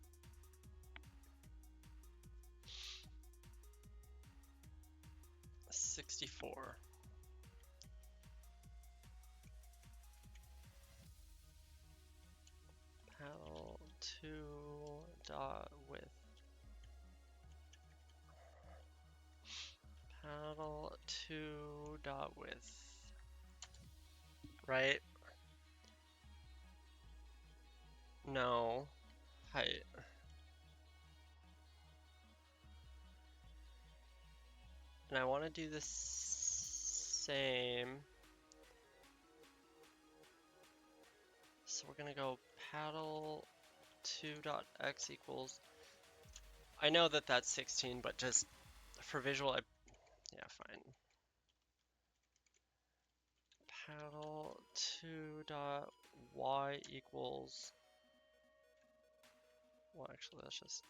64. Paddle 2 dot width. Paddle 2 dot width. Right? No. Height. And I want to do the same. So we're gonna go paddle 2.x equals. I know that that's 16, but just for visual, yeah, fine. Paddle 2.y equals. Well, actually, let's just.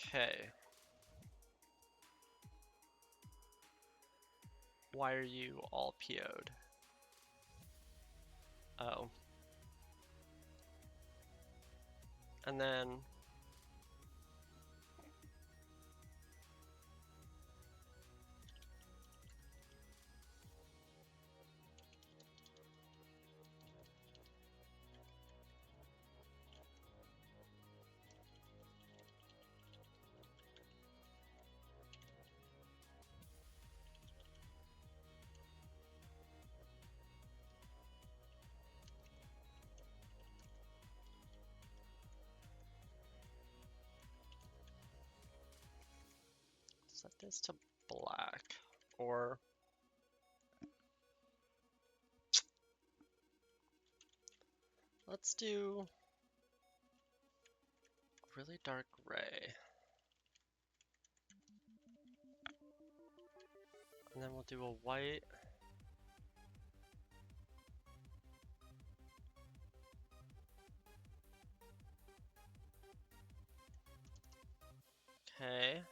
Okay. Why are you all PO'd? Oh. And then set this to black, or let's do really dark gray. And then we'll do a white. Okay.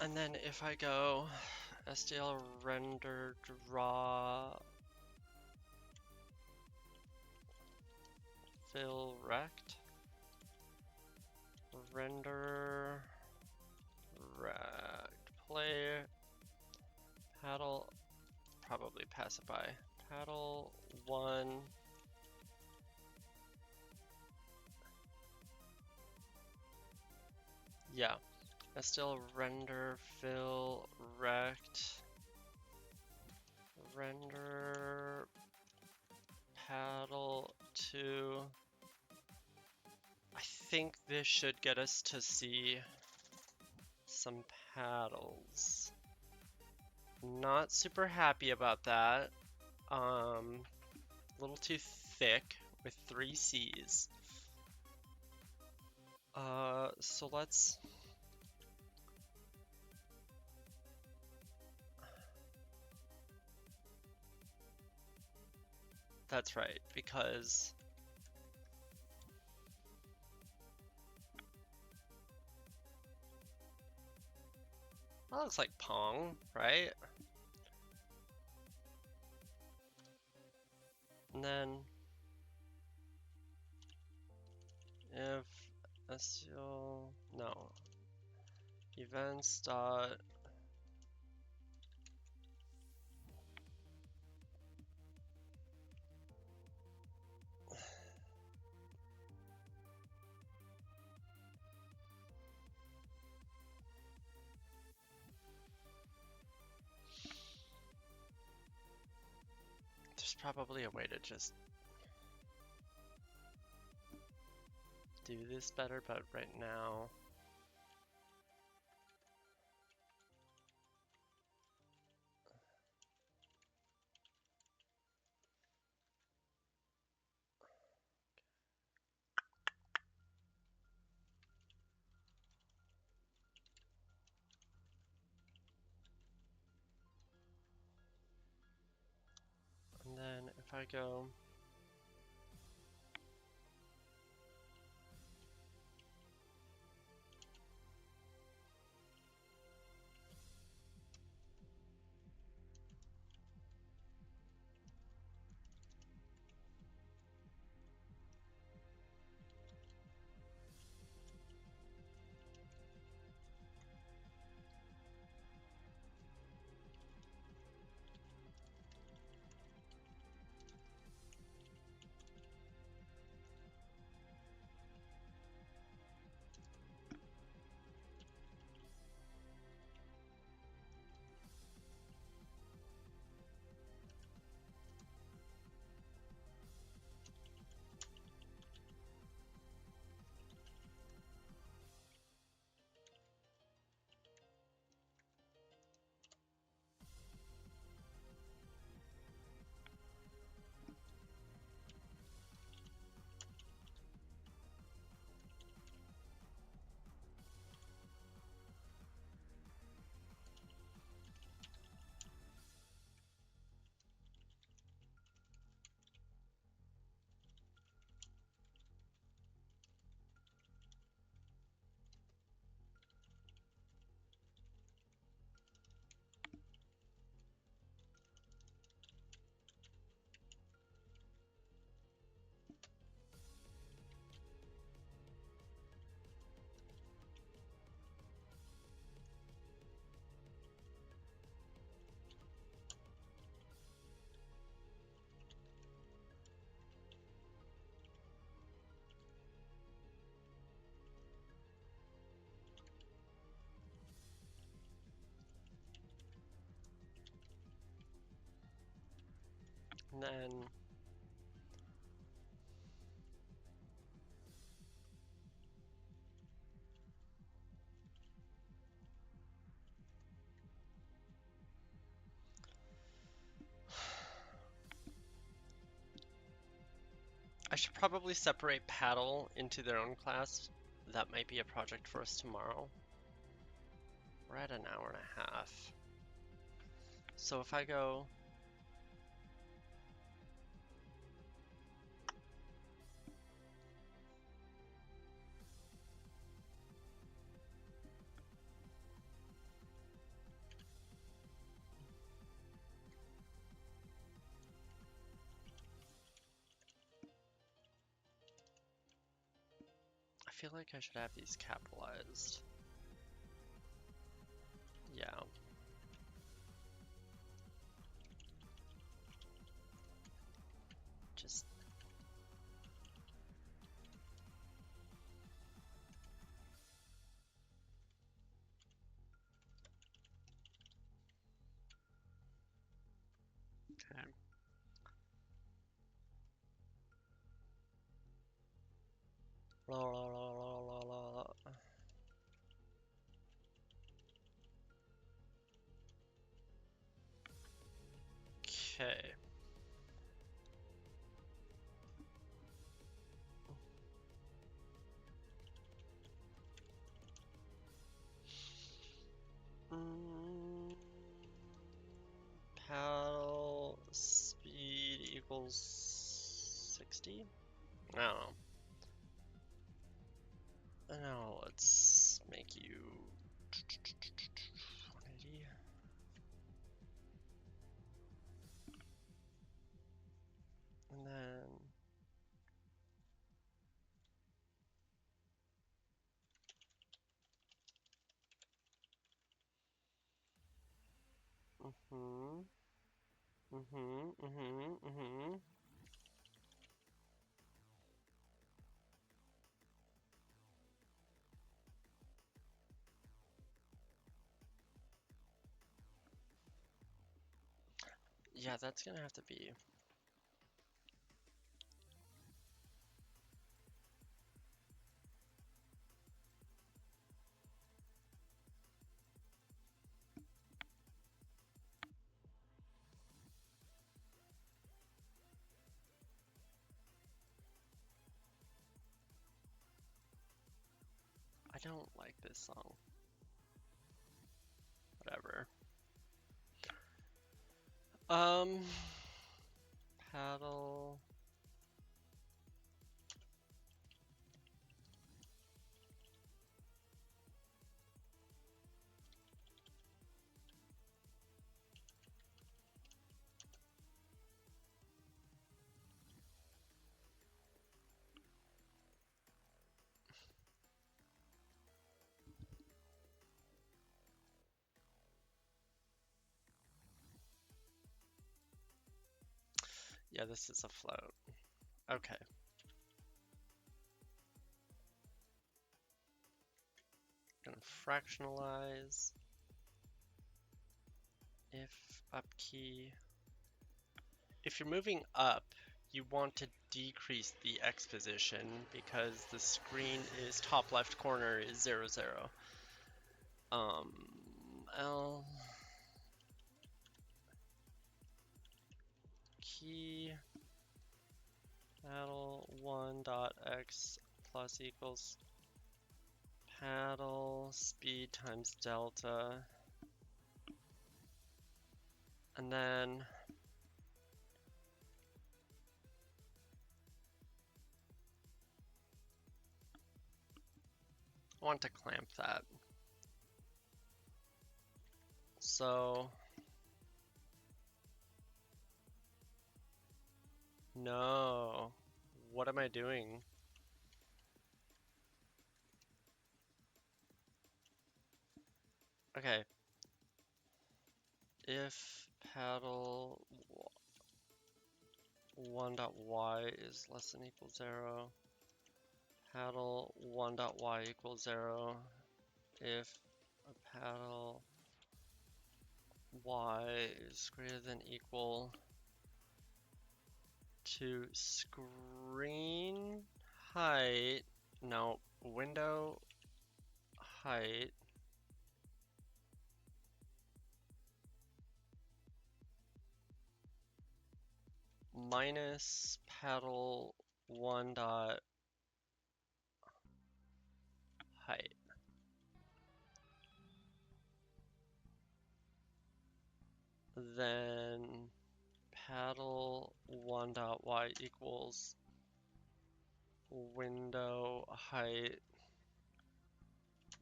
And then if I go SDL render draw fill rect, render rect play, paddle, probably pass it by, paddle 1, yeah, SDL render fill rect, render paddle 2. I think this should get us to see some paddles. Not super happy about that. A little too thick with 3 C's. So let's. That's right, because that looks like Pong, right? And then if SEO, no, events dot there's probably a way to just do this better, but right now and then if I go then I should probably separate paddle into their own class. That might be a project for us tomorrow. We're at an hour and a half. So if I go I feel like I should have these capitalized. Yeah. Just okay. La, la, la, la, la, la, la. Okay. Mm, paddle speed equals 60? I don't know. Now let's make you 180. And then mhm. Mhm. Mhm. Mhm. Yeah, that's gonna have to be. I don't like this song. Whatever. Um, paddle. Yeah, this is a float. Okay. Gonna fractionalize if up key. If you're moving up, you want to decrease the X position because the screen is top left corner is 0, 0. L key paddle 1 dot X plus equals paddle speed times delta. And then I want to clamp that. So no. What am I doing? Okay. If paddle 1 dot y is less than equal 0, paddle 1 dot y equals 0. If a paddle y is greater than equal to screen height, no, window height minus paddle 1 dot height. Then paddle 1 dot y equals window height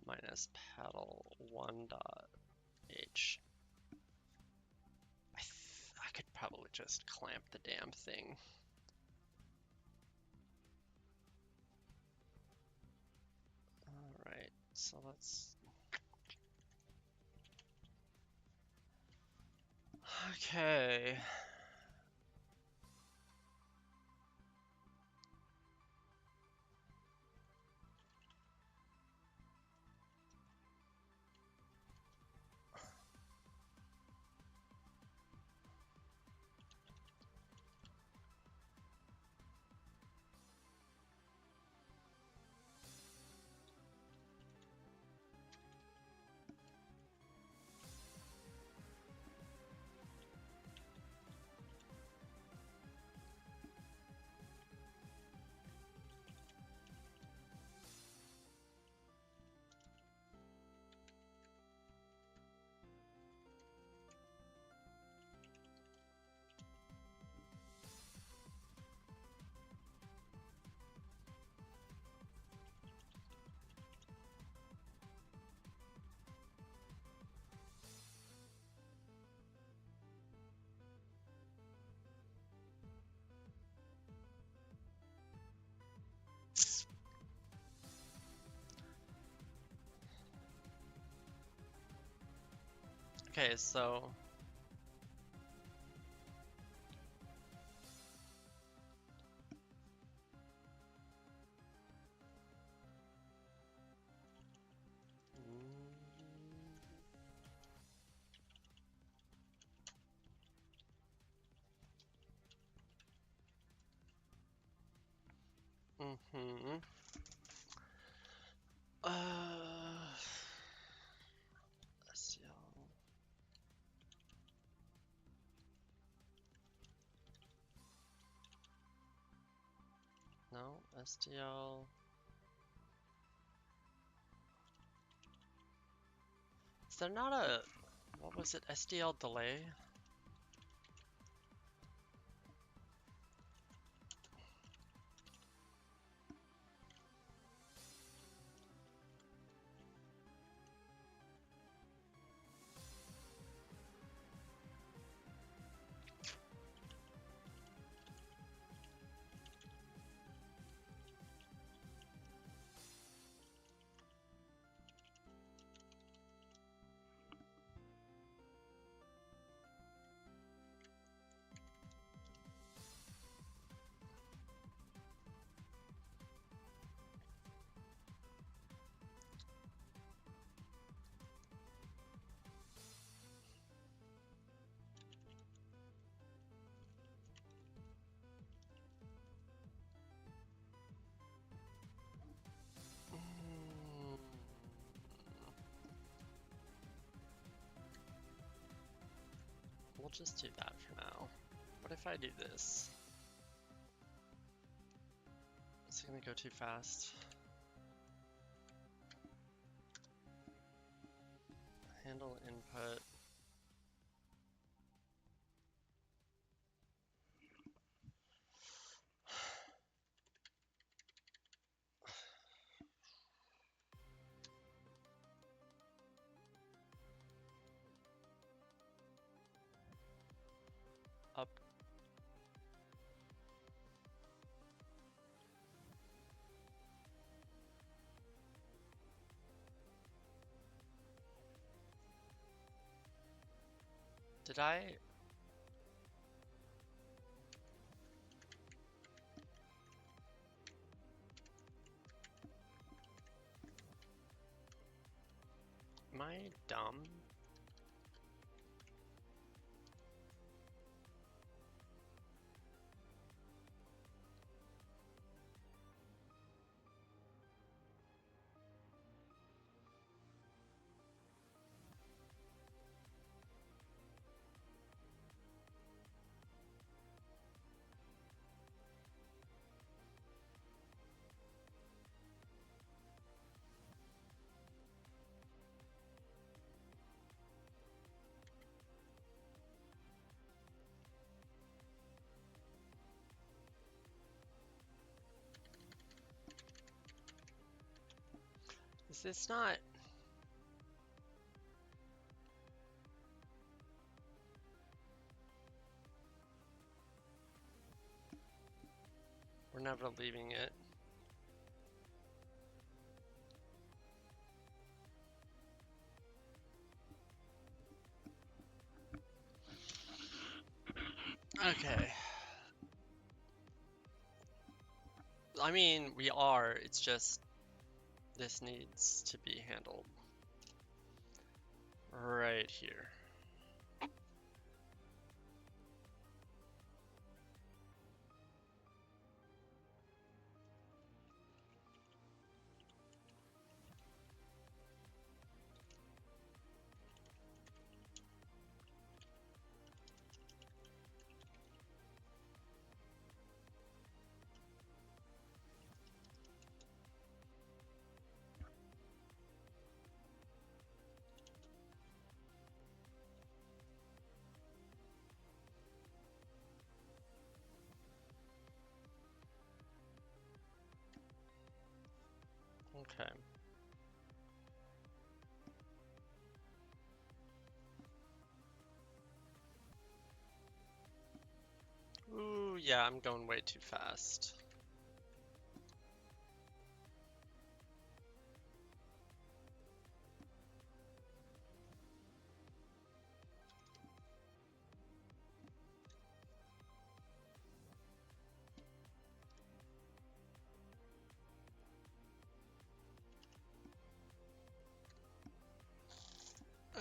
minus paddle 1 dot h. I could probably just clamp the damn thing. Alright, so let's... Okay. Okay, so... Mm-hmm. SDL. No, SDL. Is there not a... What was it? SDL delay? Mm. We'll just do that for now. What if I do this? Is it gonna go too fast? Handle input. Up. Did I? Am I dumb? it's not. We're never leaving it. Okay. I mean, we are. It's just this needs to be handled right here. Okay. Ooh, yeah, I'm going way too fast.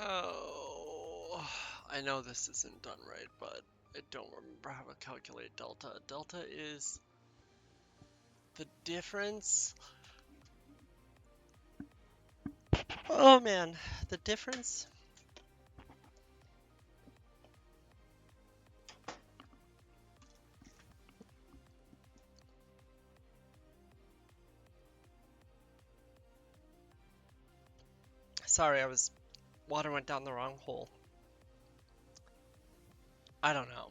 Oh, I know this isn't done right, but I don't remember how to calculate delta. Delta is the difference. Oh man, the difference. Sorry, water went down the wrong hole. I don't know.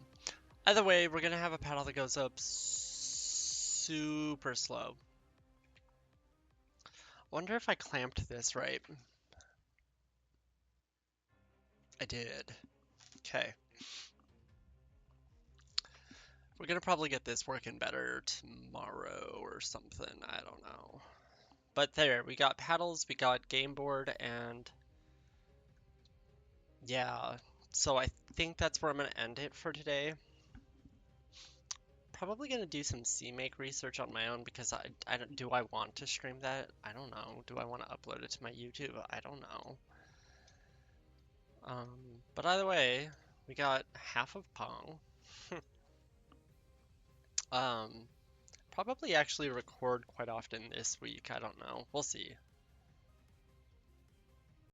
Either way, we're gonna have a paddle that goes up super slow. Wonder if I clamped this right. I did. Okay. We're gonna probably get this working better tomorrow or something. I don't know. But there, we got paddles, we got game board, and yeah. So I think that's where I'm gonna end it for today. Probably gonna do some CMake research on my own because I don't, do I want to stream that? I don't know. Do I want to upload it to my YouTube? I don't know. But either way, we got half of Pong. Um, Probably actually record quite often this week. I don't know. We'll see.